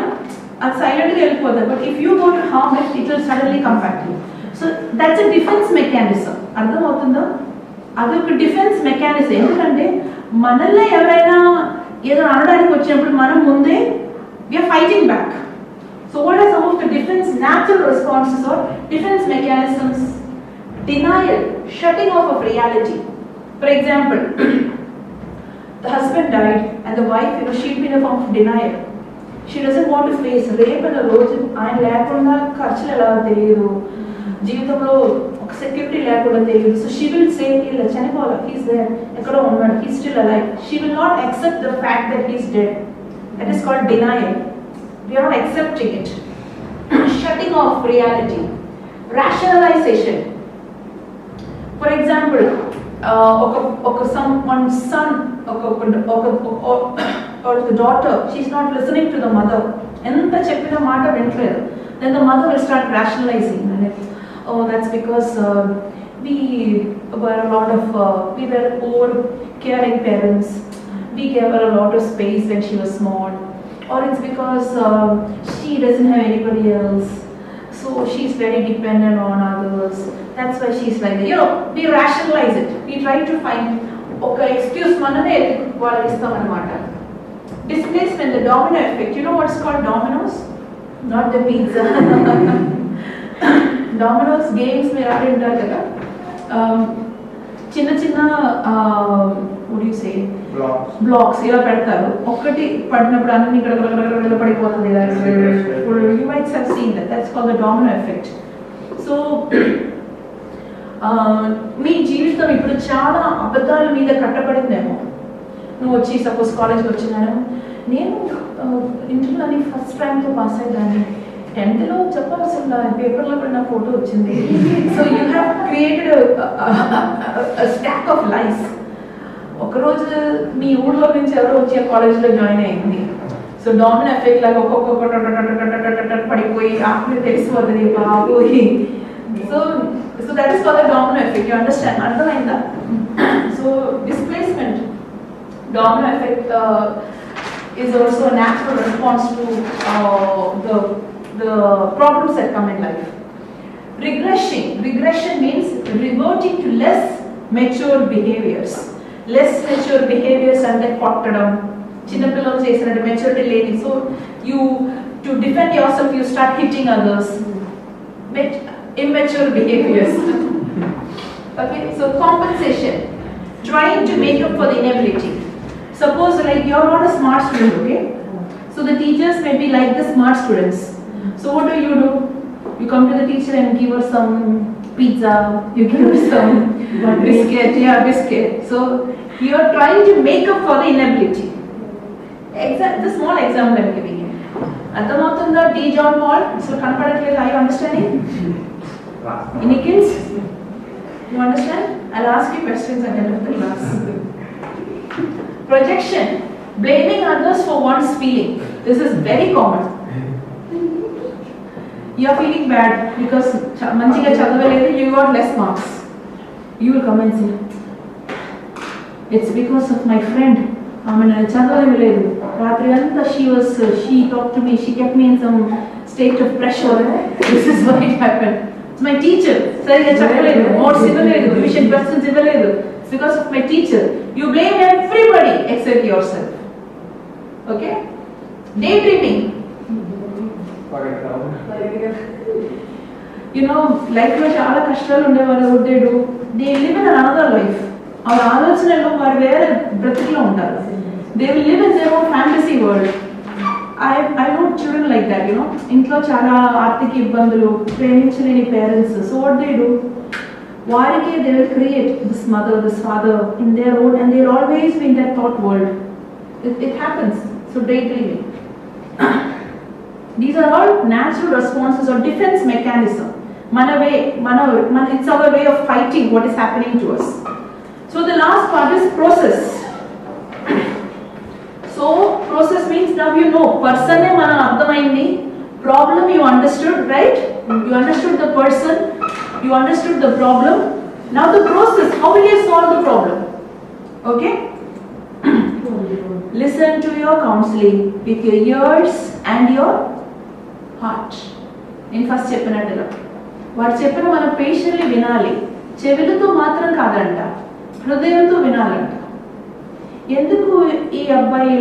Speaker 1: అది సైలెంట్గా వెళ్ళిపోతుంది, but if you go to harm it, it will suddenly come back to you. So that's a defence mechanism. అర్థమవుతుందా? అదొక defence mechanism. ఎందుకంటే మనల్ని ఎవరైనా ఏదో అనడానికి వచ్చినప్పుడు మనం ముందే we are fighting back. So what are some of the defence natural responses or defence mechanisms? Denial, shutting off of reality. For example, the husband died and the wife, she'd been a form of denial. She doesn't want to face rape and a రోజు ఆయన లేకుండా ఖర్చులు ఎలా తెలియదు, జీవితంలో ఒక security లేకుండా తెలియదు. సో షీ విల్ సే ఇలా చనిపోవాలి, హీస్ దేర్, ఎక్కడో ఉన్నాడు, he's still alive. She will not accept the fact that he's dead. That is called denial. We are not accepting it. Shutting off reality. Rationalization. For example, someone's son or the daughter, she's not listening to the mother. Enta cheppina maata vintledu. Then the mother will start rationalizing. Oh, that's because we were poor, caring parents. We gave her a lot of space when she was small. Or it's because she doesn't have anybody else. So she's very dependent on others. That's why she's like that. We rationalize it. We try to find excuse manane వాళ్ళకి ఇస్తాం అన్నమాట. Displacement, the domino effect. You know what's called dominoes? Not the pizza. Dominoes games మీరు ఆడింటారు కదా, చిన్న చిన్న what do you say, blocks ఇలా పెడతారు. ఒక్కటి పడినప్పుడు అన్ని ఇక్కడ పడిపోతుంది. You might have seen that. That's called the domino effect. So మీ జీవితం ఇప్పుడు చాలా అబద్ధాల మీద కట్టబడిందేమో. నువ్వు వచ్చి సపోజ్ కాలేజ్కి వచ్చినాను, నేను ఇంటర్లో అని ఫస్ట్ ర్యాంక్తో పాస్ అయ్యాను, 10th చెప్పాల్సిన పేపర్లో కూడా నా ఫోటో వచ్చింది. So you have created stock of life. ఒకరోజు మీ ఊళ్ళో నుంచి ఎవరో వచ్చి ఆ కాలేజ్లో జాయిన్ అయింది. సో డామినో ఎఫెక్ట్ లాగా ఒక్కొక్క పడిపోయి ఆఫ్టర్ తెలిసిపోతుంది బాబోయి. So that is called domino effect. You understand? అర్థమైందా? So displacement, domino effect is also a natural response to the problems that come in life. Regression means reverting to less mature behaviors. Less mature behaviors and then kottadam, chinna pillalu chesinattu maturity ledi. So you, to defend yourself, you start hitting others. Immature behaviors. Okay, so compensation, trying to make up for the inability. Suppose like you are not a smart student, okay? So the teachers may be like the smart students. So what do? You come to the teacher and give her some pizza, you give her some biscuit. So you are trying to make up for the inability. The small example I am giving you. Adhamatunda D. John Paul. So kanpadatledu, are you understanding? Any kids? You understand? I'll ask you questions at the end of the class. Projection, blaming others for one's feeling. This is very common. You are feeling bad because manchiga chadavaledu, you got less marks. You will come and say, it's because of my friend. Chadavaledu. Ratri anta she talked to me, she kept me in some state of pressure. This is why it happened. It's my teacher. Sariga chadavaledu, notes ivaledu, revision questions ivaledu. It's because of my teacher. You blame everybody except yourself. Okay? Daydreaming. You know, life lo chaala kashtalu unde varu what they do, they live in another life. Our aalochanalo varu vera bratiklo untaru. They will live in their own fantasy world. I know children like that, you know. Intlo chaala aarthika ibbandulu, preminchaleeni parents. So what they do? Varike they will create this mother, this father in their own, and they will always be in that thought world. It happens. So daydreaming. These are all natural responses or defense mechanism. It's our way of fighting what is happening to us. So the last part is process. So process means now you know person e mana ardhamaindi, problem you understood, right? You understood the person, you understood the problem. Now the process, how will you solve the problem? Okay? Listen to your counseling with your ears and your heart. In first చెప్పినట్టుగా వారు చెప్పిన మనం patiently వినాలి. చెవులతో మాత్రం కాదంట, హృదయంతో వినాలంట. ఎందుకు ఈ అబ్బాయి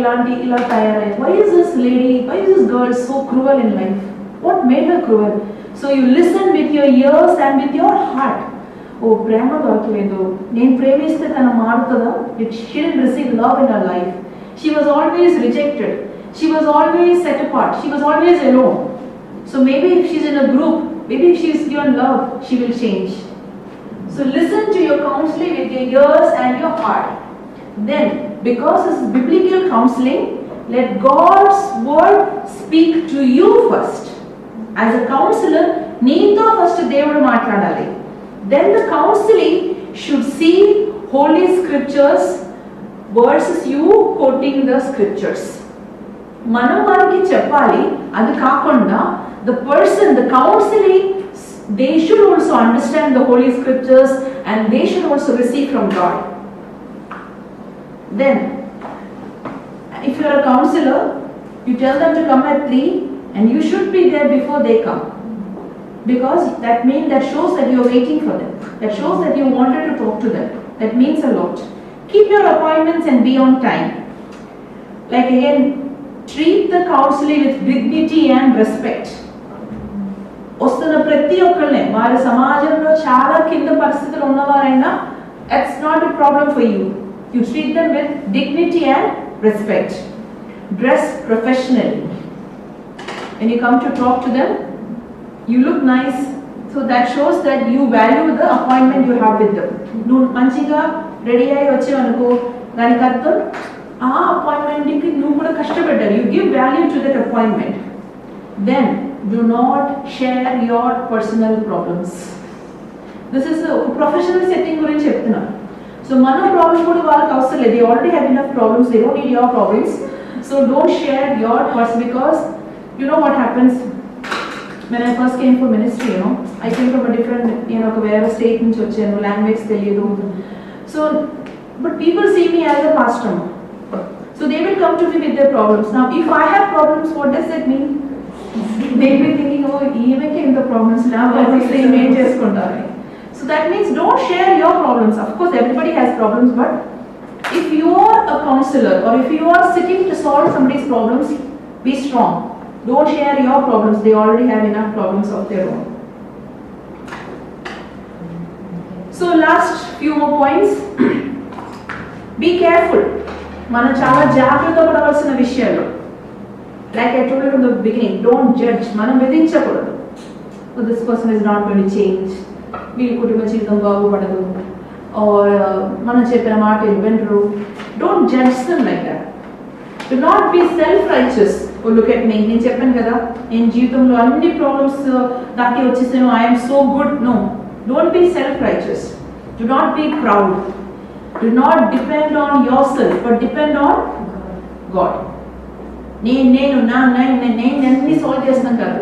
Speaker 1: ఇలా తయారయ్యారు? Why is this lady, why is this girl so cruel in life? What made her cruel? So you listen with your ears and with your heart. Oh, ప్రేమ దొరకలేదు, నేను ప్రేమిస్తే తను మారుతుందా? She didn't receive love in her life. She was always rejected. She was always set apart. She was always alone. So maybe if she's in a group, maybe if she's given love, she will change. So listen to your counseling with your ears and your heart. Then, because it's biblical counseling, let God's word speak to you first. As a counselor, neeto first Devudu maatladali. Then the counseling should see holy scriptures versus you quoting the scriptures. Manam variki cheppali, adi kaakunda the person, the counseling, they should also understand the holy scriptures and they should also receive from God. Then, if you are a counselor, you tell them to come at 3 and you should be there before they come. Because that shows that you are waiting for them. That shows that you wanted to talk to them. That means a lot. Keep your appointments and be on time. Like again, treat the counseling with dignity and respect. వస్తున్న ప్రతి ఒక్కళ్ళనే వారి సమాజంలో చాలా కింద పరిస్థితులు ఉన్నవారైనా that's not a problem for you. You treat them with dignity and respect. Dress professionally. When you come to talk to them, you look nice, so that shows that you value the appointment you have with them. Nu manchiga ready ayi vachevanuko daniki artham aa appointment ki nu kuda kashtapaddaru. You give value to that appointment. Then do not share your personal problems. This is a professional setting gurinchi cheptunna. So mana problem kuda వాళ్ళకి అవసరం లేదు. They already have enough problems. They don't need your problems. So don't share your thoughts, because you know what happens when I first came for ministry, I came from a different, ఒక వేరే state నుంచి వచ్చాను, language తెలియదు. So but people see me as a pastor. So they will come to me with their problems. Now if I have problems, what does that mean? They will be thinking, oh, ఈమెకి ఇంత problems, నా problems ఏం చేసుకుంటారు. So that means don't share your problems. Of course everybody has problems, but if you are a counselor or if you are sitting to solve somebody's problems, be strong. Don't share your problems. They already have enough problems of their own. So last few more points. Be careful. మనం చాలా జాగ్రత్త పడవలసిన విషయాలు. Like I told you from the beginning, don't judge. మనం విధించకూడదు. So this person is not going to change. వీళ్ళ కుటుంబ జీవితం బాగుపడదు. Or మనం చెప్పిన మాట వినరు. Don't judge them like that. Do not be self-righteous. Oh, look at me. నేను చెప్పాను కదా, నేను జీవితంలో అన్ని ప్రాబ్లమ్స్ దాటి వచ్చేసాను, I am so good. No. Don't be self-righteous. Do not be proud. Do not depend on yourself, but depend on God. నేను అన్ని సాల్వ్ చేస్తాను కాదు.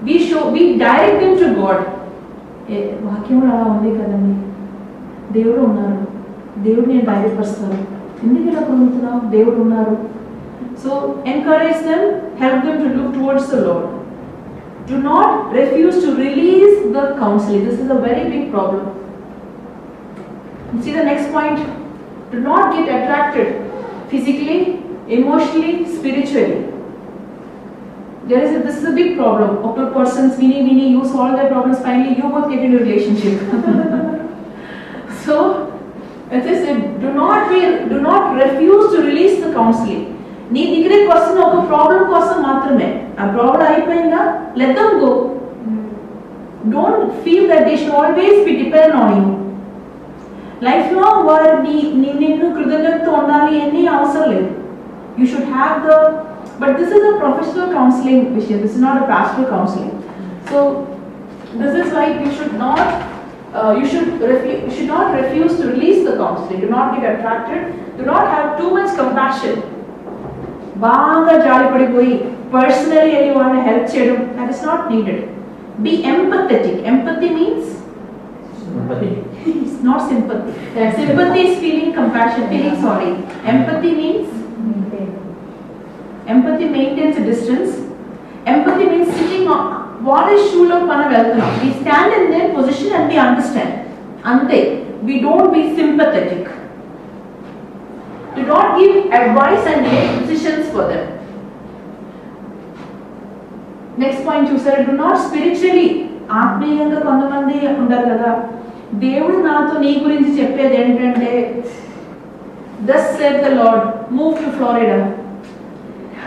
Speaker 1: We direct them to God. వాక్యం అలా ఉంది కదండి, దేవుడు ఉన్నారు, దేవుడు నేను బయటపరుస్తాను, ఎందుకు ఇలా పొందుతున్నావు, దేవుడు ఉన్నారు. So encourage them, help them to look towards the Lord. Do not refuse to release the counseling. This is a very big problem. See the next point. Do not get attracted physically, emotionally, spiritually. This is a big problem. Other persons, Finny, you solve their problems, finally you both get into a relationship. So, as I said, do not refuse to release the counseling. నీ దగ్గరికి వస్తున్న ఒక problem కోసం మాత్రమే, ఆ problem అయిపోయిందా, let them go. Don't feel that they should always be dependent on you. Life long వారు నిన్ను కృతజ్ఞతతో ఉండాలి అని అవసరం లేదు. You should have the, but this is a professional counseling విషయం, this is not a pastoral counseling. So this is why you should not refuse to release the counseling. Do not get attracted. Do not have too much compassion. బాగా జాలిపడిపోయి personally వెళ్ళి వాళ్ళని help చేయడం, that is not needed. Be empathetic. Empathy means it's not sympathy. Sympathy is feeling compassion, feeling sorry. Empathy means empathy maintains a distance. Empathy means sitting on what is shoe lo pana veltunam. We stand in their position and we understand. Ante we don't be sympathetic. Do not give advice and make decisions for them. Next point you said, do not spiritually. ఆత్మీయంగా కొంతమంది ఉంటారు కదా, దేవుడు నాతో నీ గురించి చెప్పేది ఏంటంటే, thus said the Lord, move to Florida.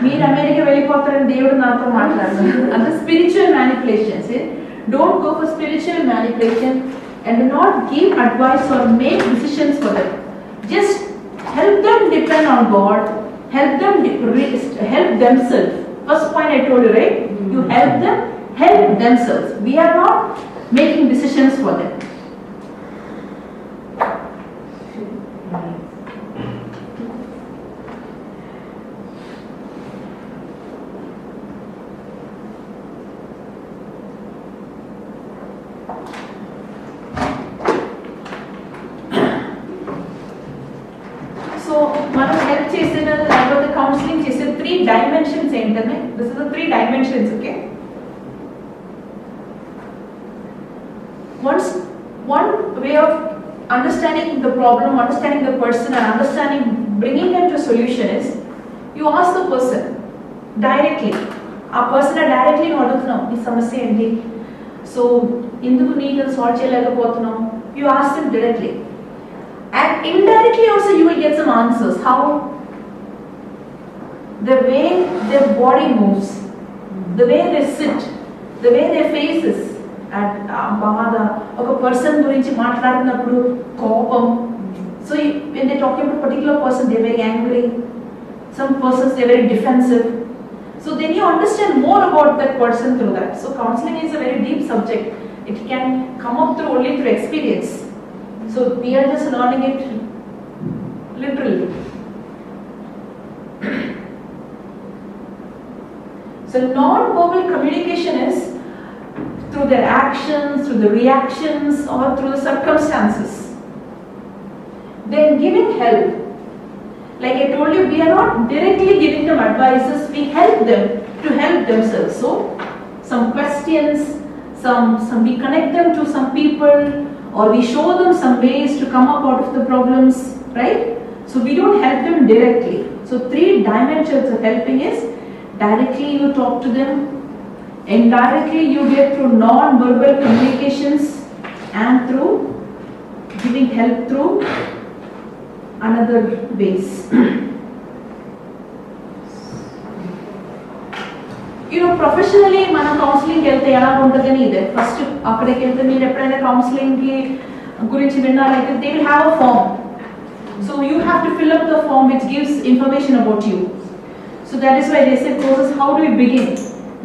Speaker 1: మీరు అమెరికా వెళ్ళిపోతారని దేవుడు నాతో మాట్లాడుతున్నారు. అది spiritual manipulations. Don't go for spiritual manipulation and do not give advice or make decisions for them. Just help them depend on God. Help them help themselves. First point I told you, right? You help them help themselves. We are not making decisions for them. So మనం help చేసిన లేకపోతే counselling చేసే 3 dimensions ఏంటనే, this is the 3 dimensions, okay? One way of understanding the problem, understanding the person and understanding, bringing them to a solution is, you ask the person directly. ఆ person directly అడుగుతున్నాం, ఈ సమస్య ఏంటి, so ఎందుకు నీకు solve చేయలేకపోతున్నాం, you ask them directly. And indirectly also you will get some answers. How? The way their body moves, the way they sit, the way their faces. బాధ, ఒక పర్సన్ గురించి మాట్లాడుతున్నప్పుడు కోపం. So when they talking about a particular person, they're very angry. Some persons they're very defensive. So then you understand more about that person through that. So counseling is a very deep subject. It can come up through only through experience. So we are just learning it literally. So non-verbal communication is through their actions, through the reactions, or through the circumstances. Then giving help. Like I told you, we are not directly giving them advices, we help them to help themselves. So some questions, we connect them to some people, or we show them some ways to come up out of the problems, right? So we don't help them directly. So 3 dimensions of helping is directly you talk to them, indirectly you get through non-verbal communications, and through giving help through another ways. Professionally మన కౌన్సిలింగ్కి వెళ్తే ఎలా ఉంటుందని ఇదే first అక్కడికి వెళ్తే మీరు ఎప్పుడైనా కౌన్సిలింగ్కి గురించి విన్నారైతే they will have a form. So you have to fill up the form which gives information about you. So that is why they say process, how do we begin?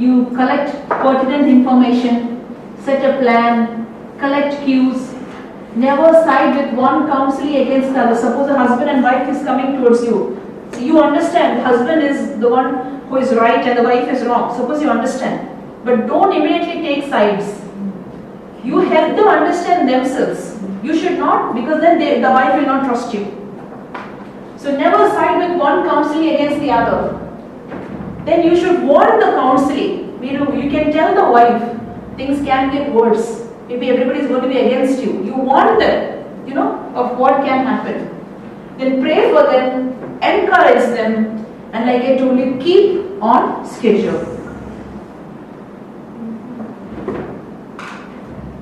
Speaker 1: You collect pertinent information, set a plan, collect cues, never side with one counselee against the other. Suppose a husband and wife is coming towards you. So you understand the husband is the one who is right and the wife is wrong. Suppose you understand. But don't immediately take sides. You help them understand themselves. You should not, because then the wife will not trust you. So never side with one counselee against the other. Then you should warn the counselee. You can tell the wife, things can get worse. Maybe everybody is going to be against you. You warn them, of what can happen. Then pray for them, encourage them, and like I told you, keep on schedule.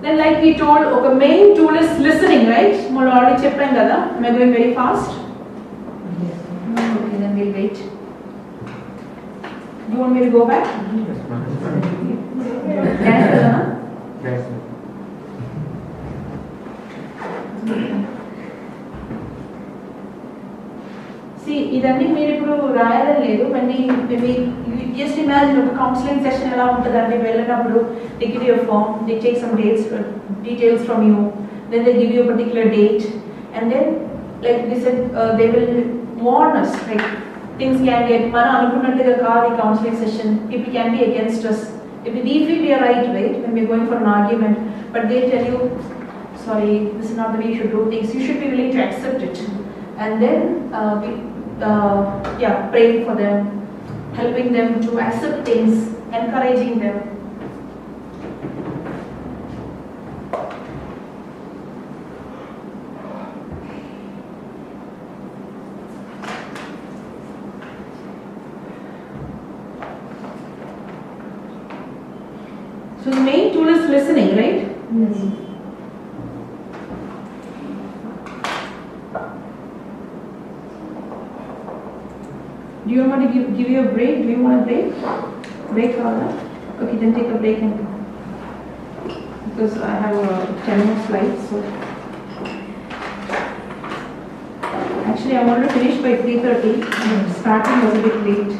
Speaker 1: Then like we told, okay, main tool is listening, right? Molo already cheppam kada. Am I going very fast?
Speaker 4: Yes.
Speaker 1: Okay, then we'll wait. You want me to go back?
Speaker 2: Yes, ma'am.
Speaker 1: Cancel, huh?
Speaker 2: Yes, ma'am.
Speaker 1: See, ఇదన్నీ మీరు ఇప్పుడు రాయాలని లేదు. maybe just imagine ఒక counseling session ఎలా ఉంటుందంటే వెళ్ళినప్పుడు they give you a form, they take some details from you, then they give you a particular date, and then like they said they will warn us, like things can get మనం అనుకున్నట్టుగా కాదు ఈ counseling session, people can be against us. If we feel we are right when we are going for an argument, but they tell you, sorry, this is not the way you should do things, you should be willing to accept it. And then praying for them, helping them to accept things, encouraging them. So the main tool is listening, right?
Speaker 4: Yes.
Speaker 1: Do you want to give you a break? Do you want a break? Break or not? Okay, then take a break and because I have 10 more slides. So actually, I wanted to finish by 3:30. Starting was a bit late.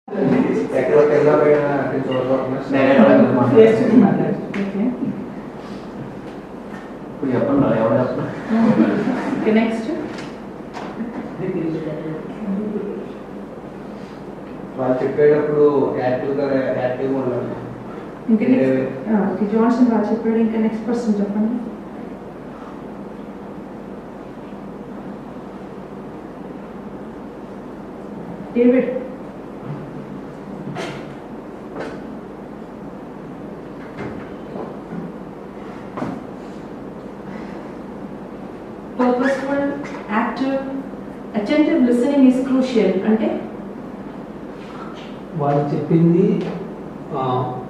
Speaker 3: ఎక్కడ కింద పైన అంటే చూడకుండా
Speaker 1: Okay.
Speaker 3: ఇప్పుడు చెప్పండి ఎవరు చెప్పండి.
Speaker 1: Okay, next.
Speaker 3: వాళ్ళు చెప్పేటప్పుడు యాక్టివ్గా ఉండాలి.
Speaker 1: ఇంకా నెక్స్ట్ జాన్సన్ బాగా చెప్పాడు. ఇంకా నెక్స్ట్ పర్సన్ చెప్పండి. David. Purposeful, active, attentive listening is crucial. అంటే
Speaker 4: వాళ్ళు చెప్పింది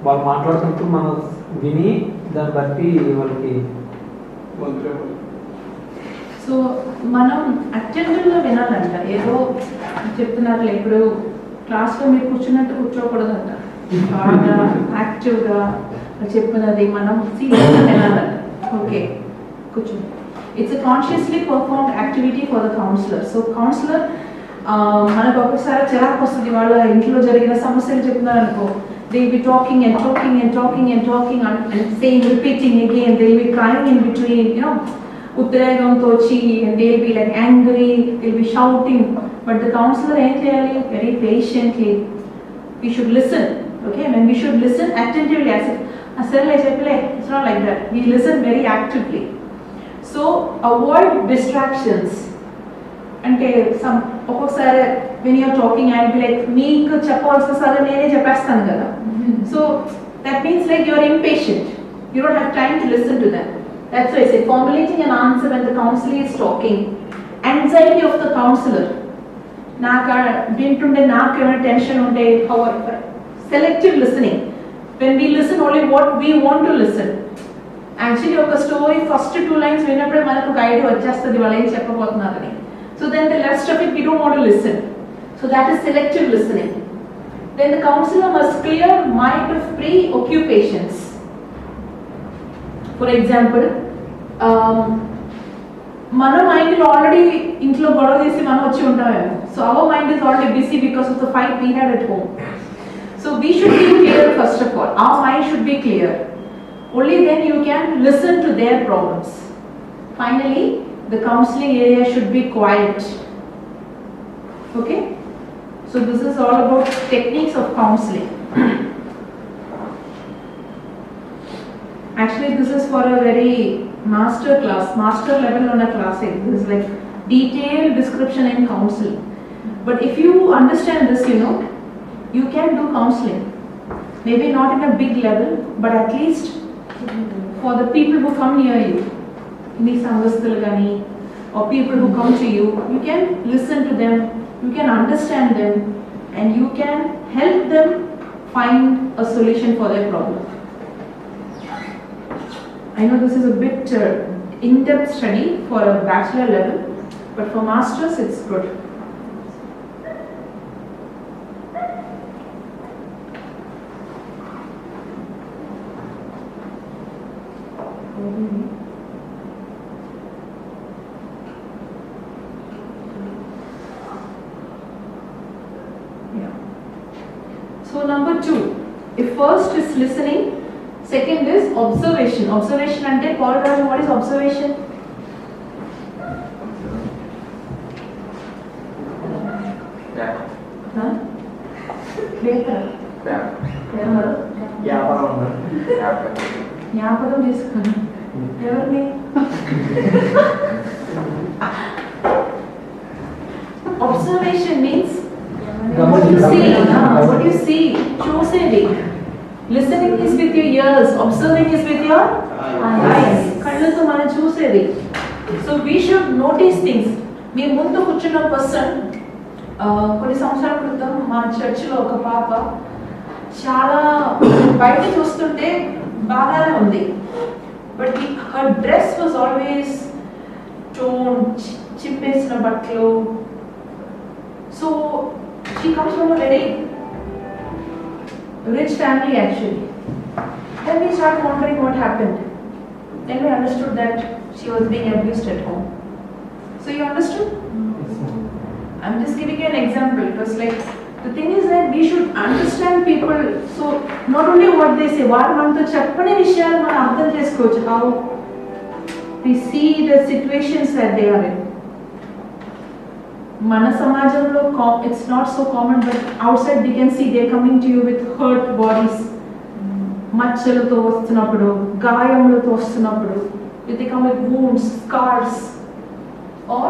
Speaker 4: వాళ్ళు మాట్లాడుతున్నప్పుడు మనం విని దాన్ని బట్టి వాళ్ళకి
Speaker 1: సో మనం అటెంటివ్గా వినాలంట. ఏదో చెప్తున్నారులే, ఇప్పుడు క్లాస్లో మీరు కూర్చున్నట్టు కూర్చోకూడదంట. బాగా యాక్టివ్గా చెప్పినది మనం సీరియస్గా వినాలంట. ఓకే, కూర్చో. It's a consciously performed activity for the counsellor. So counsellor మనకు ఒకసారి చిరాకు వస్తుంది. వాళ్ళ ఇంట్లో జరిగిన సమస్యలు చెప్తున్నారు అనుకో, they will be talking and talking and talking and talking and same repeating again. They will be crying in between, you know, ఉద్రేకంతో వచ్చి, they will be like angry, they will be shouting. But the counsellor ఏం చేయాలి? Very patiently we should listen. Okay, when we should listen attentively, as if asarle cheppale, it's not like that. We listen very actively. So avoid distractions. అంటే some ఒక్కొక్కసారి when you are talking I'll be like, మీకు చెప్పాల్సిన సరే నేనే చెప్పేస్తాను కదా. So that means like you are impatient, you don't have time to listen to them. That's why I say formulating an answer when the counselor is talking. Anxiety of the counselor, నాకు వింటుండే నాకు ఏమైనా tension ఉంటే, however selective listening, when we listen only what we want to listen. Actually ఒక story first 2 lines విన్నప్పుడే మనకు ఒక idea వచ్చేస్తుంది వాళ్ళు ఏం చెప్పబోతున్నారని. So then the rest of it we don't want to listen. So that is selective listening. Then the counselor must clear mind of preoccupations. For example, మన mind already ఇంట్లో గొడవ చేసి మనం వచ్చి ఉంటామేమో. So our mind is already busy because of the fight we had at home. So we should be clear first of all. Our mind should be clear. Only then you can listen to their problems. Finally, the counseling area should be quiet. Okay? So this is all about techniques of counseling. Actually, this is for a very master class, master level on a class. This is like detailed description in counseling. But if you understand this, you know, you can do counseling. Maybe not in a big level, but at least for the people who come near you, or people who come to you, you can listen to them, you can understand them, and you can help them find a solution for their problem. I know this is a bit in-depth study for a bachelor level, but for masters it's good. Yeah. So number 2, if first is listening, second is observation. Observation ante Paul Raj, what is observation? Huh? జ్ఞాపకం తీసుకుని ఎవరిని? Observation means what you see. What you see, చూసేది. Listening is with your ears, observing is with your eyes. కళ్ళతో మనం చూసేది. So we should notice things. మీ ముందు కూర్చున్న person, కొన్ని సంవత్సరాల క్రితం మా చర్చిలో ఒక పాప చాలా బయట చూస్తుంటే బాగానే ఉంది, but her dress was always torn, చింపేసిన బట్టలు. So she comes from a very rich family actually. Then we started wondering what happened. Then we understood that she was being abused at home. So you understood? I'm just giving you an example. It was like The thing is that we should understand people. So not only what they say, వారు మనతో చెప్పని విషయాలు మనం అర్థం చేసుకోవచ్చు. How we see the situations that they are in. మన సమాజంలో it's not so common, but outside we can see they're coming to you with hurt bodies. మచ్చలతో వస్తున్నప్పుడు, గాయములతో వస్తున్నప్పుడు, they come with wounds, scars, or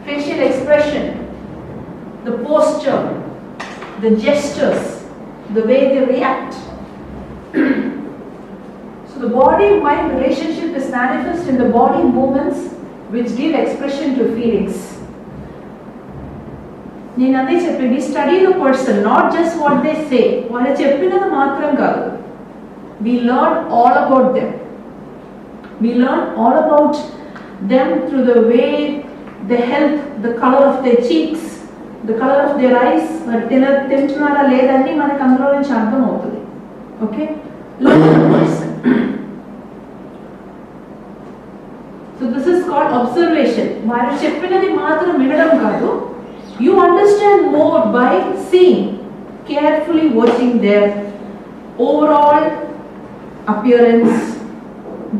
Speaker 1: facial expression, the posture, the gestures, the way they react. So the body-mind relationship is manifest in the body movements which give expression to feelings. నేను అదే చెప్పి, we study the person, not just what they say. వాళ్ళు చెప్పినది మాత్రం కాదు. We learn all about them. We learn all about them through the way, the health, the color of their cheeks, the color of their eyes. మరి తింటున్నారా లేదని మనకు అందులో నుంచి అర్థం అవుతుంది. Okay, learn the person. So this is called observation. వారు చెప్పినది మాత్రం వినడం కాదు. You understand more by seeing, carefully watching their overall appearance,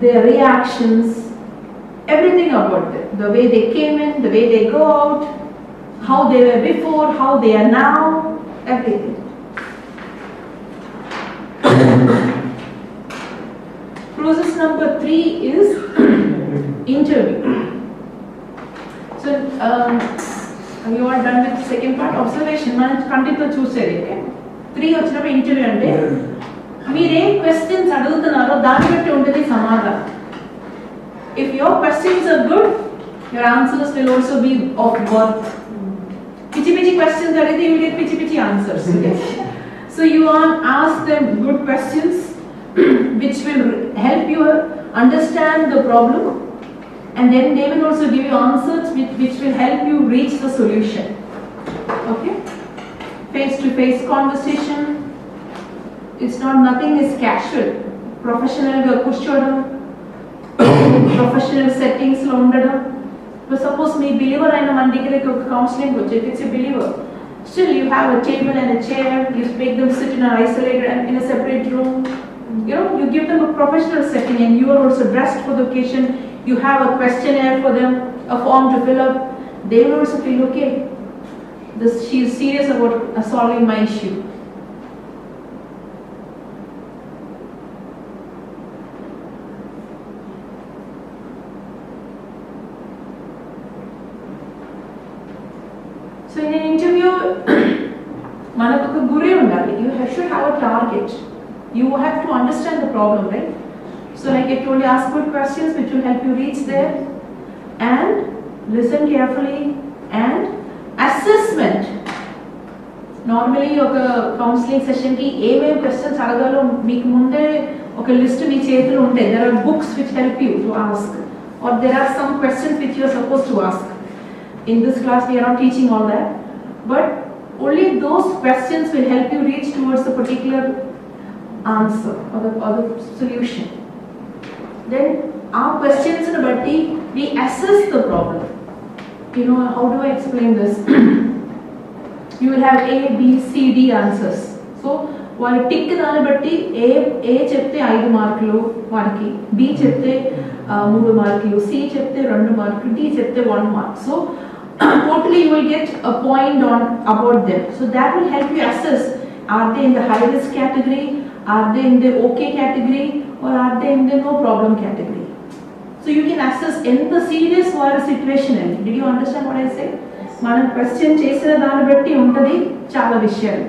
Speaker 1: their reactions, everything about them. The way they came in, the way they go out, how they were before, how they are now, everything. Process number 3 is interview. So you are done with the second part, observation. మనం కంటితో చూసేది. Okay, 3 వచ్చినప్పుడు interview అంటే మీరేం questions అడుగుతున్నారో దాన్ని బట్టి ఉంటుంది సమాధానం. If your questions are good, your answers will also be of worth. పిచ్చి పిచ్చి questions అడిగితే you will get పిచ్చి పిచ్చి answers. Okay? So you ask them good questions which will help you understand the problem, and then they will also give you answers which will help you reach the solution. Okay? Face to face conversation. It's not, nothing is casual. Professional ga kuchchodam, professional settings lo undadam. But suppose me believer aina man digre counseling వచ్చి, if it's a believer, still you have a table and a chair, you make them sit in an isolated and in a separate room. You know, you give them a professional setting and you are also dressed for the occasion. You have a questionnaire for them, a form to fill up. They will also feel, okay, she is serious about solving my issue. So in an interview, మనకు ఒక గురి ఉండాలి. You should have a target. You have to understand the problem, right? So like I told you, ask good questions which will help you reach there, and listen carefully, and assessment. Normally ఒక counselling session కి ఏమేమి questions అడగాలో మీకు ముందే ఒక list మీ చేతిలో ఉంటాయి. There are books which help you to ask, or there are some questions which you are supposed to ask. In this class we are not teaching all that, but only those questions will help you reach towards the particular answer or the solution. Then our questions in batti we assess the problem. You know, how do I explain this? You will have A, B, C, D answers. So వాళ్ళు tick దాన్ని బట్టి ఏ చెప్తే 5 మార్కులు వారికి, B చెప్తే 3 మార్కులు, C చెప్తే 2 మార్కులు, D చెప్తే 1 mark. So totally you will get a point on about them. So that will help you assess, are they in the high risk category, are they in the okay category, or are they in the no problem category. So you can assess in the serious or situation. Did you understand what I said? మనం question చేసిన దాన్ని బట్టి ఉంటుంది చాలా విషయాలు.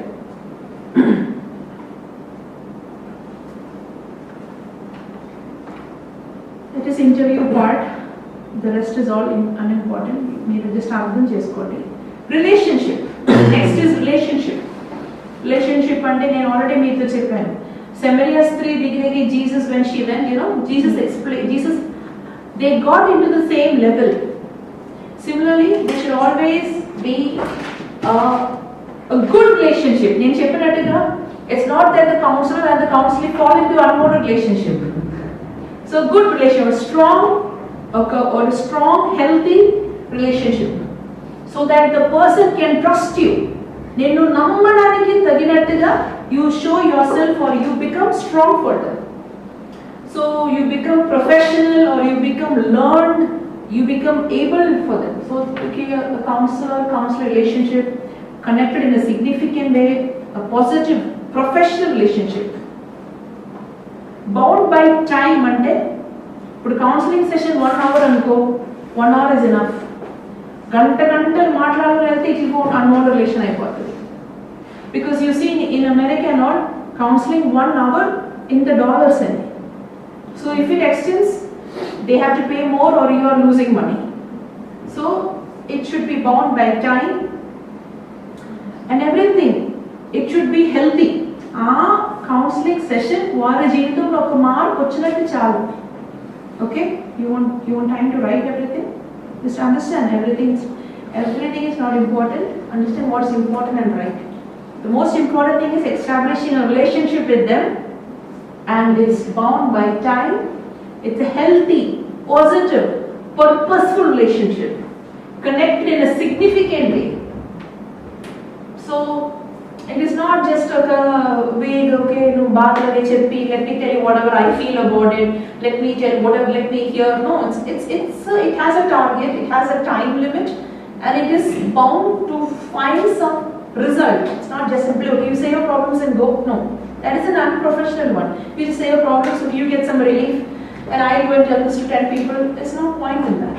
Speaker 1: That is interview part. The rest is all unimportant. మీరు just అర్థం చేసుకోండి. Relationship. Next is relationship. Relationship అంటే నేను ఆల్రెడీ మీతో చెప్పాను. Samaria's 3 దగ్గరికి Jesus when she went, you know, Jesus they got into the same level. Similarly, there should always be a good relationship. నేను చెప్పినట్టుగా it's not that the counselor and the counselee fall into unwanted relationship. So good relationship, a strong healthy relationship, so that the person can trust you. నేను నమ్మడానికి తగినట్టుగా you show yourself or you become strong for them. So you become professional or you become learned, you become able for them. So okay, a counselor relationship connected in a significant way, a positive professional relationship. Bound by time అంటే ఇప్పుడు counselling session 1 hour అనుకో, 1 hour is enough. గంటలు మాట్లాడగలిగితే it will go unknown relation అయిపోతుంది. Because you see in America and all, counseling 1 hour in the dollars అండి. So if it extends, they have to pay more or you are losing money. So it should be bound by time and everything. It should be healthy. Counseling session వారి జీవితంలో ఒక మార్పు వచ్చినట్టు చాలు. Okay, you want time to write everything? Just understand everything is not important. Understand what's important and write. The most important thing is establishing a relationship with them, and it's bound by time. It's a healthy, positive, purposeful relationship connected in a significant way. So it is not just a vague, okay, no, let me tell you whatever I feel about it, let me tell whatever, let me hear. No, it has a target, it has a time limit, and it is bound to find some result. It's not just simply, okay, you say your problems and go. No, that is an unprofessional one. You just say your problems, so you get some relief, and I go and tell this to 10 people. There's no point in that.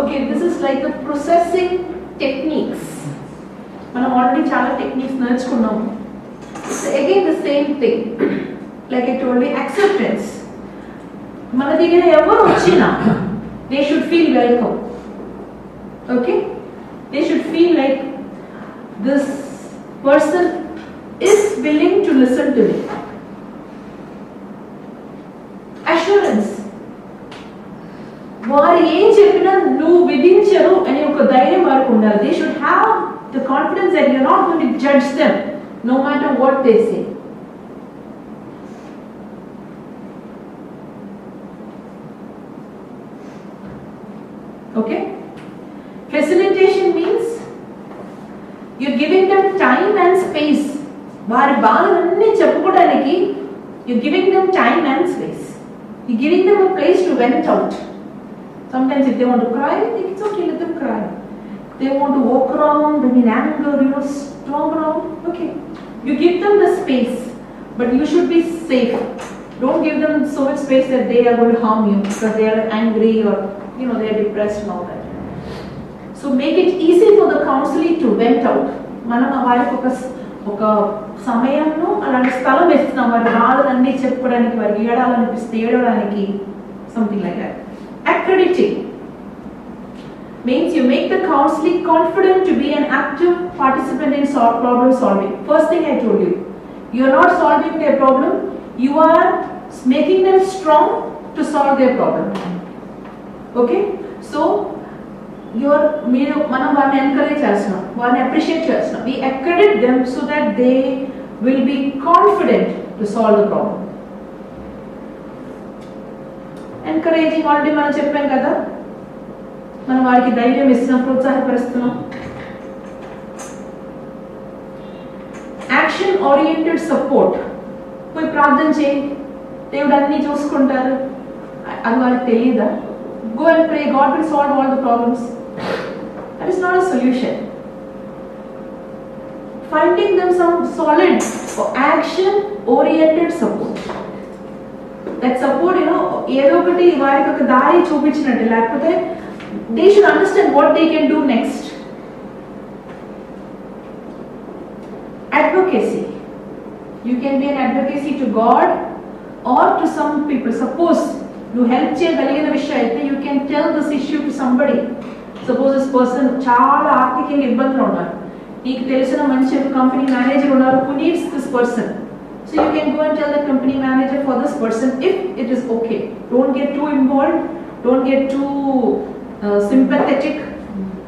Speaker 1: Okay, this is like the processing techniques. మనం already చాలా techniques నేర్చుకున్నాము. It's again the same thing. Like I told you, acceptance. మన దగ్గర ఎవరు వచ్చినా they should feel welcome. Okay? They should feel like this person is willing to listen to me. Assurance. వారు ఏం చెప్పినా నువ్వు విధించరు అనే ఒక ధైర్యం వారికి ఉండాలి. They should have the confidence that you're not going to judge them no matter what they say. Okay? Facilitation means you're giving them time and space. వారి బాధలన్నీ చెప్పుకోవడానికి you're giving them time and space. You're giving them a place to vent out. Sometimes if they want to cry, it's okay, let them cry. They want to walk around, they mean anger, storm around, okay. You give them the space, but you should be safe. Don't give them so much space that they are going to harm you because they are angry or they are depressed and all that. So make it easy for the counselee to vent out. మనం వారికి ఒక సమయంలో అలాంటి స్థలం ఇస్తున్నాం, వారి బాధలన్నీ చెప్పుకోవడానికి, వారికి ఏడాలనిపిస్తే ఏడవడానికి, something like that. Accrediting means you make the counselee confident to be an active participant in problem solving. First thing I told you, you are not solving their problem, you are making them strong to solve their problem. Okay, so మనం వారిని encourage చేస్తున్నాం, వారిని appreciate చేస్తున్నాం. We accredit them so that they will be confident to solve the problem. Encouraging already మనం చెప్పాం కదా, మనం వారికి ధైర్యం ఇస్తున్నాం, ప్రోత్సాహపరుస్తున్నాం. Action oriented support. పోయి ప్రార్థన చేయి, దేవుడు అన్నీ చూసుకుంటారు, అది వారికి తెలియదా? Go and pray, God will solve all the problems. That is not a solution. Finding them some solid action oriented support. That support, ఏదో ఒకటి వారికి ఒక దారి చూపించినట్టు, లేకపోతే they should understand what they can do next. Advocacy. You can be an advocacy to God or to some people. Suppose you help చేయగలిగిన విషయం అయితే you can tell this issue to somebody. Suppose this person చాలా ఆర్థికంగా ఇబ్బందులు ఉన్నారు, నీకు తెలిసిన మంచి కంపెనీ మేనేజర్ ఉన్నారు who needs this person. So you can go and tell the company manager for this person if it is okay. Don't get too involved, don't get too sympathetic,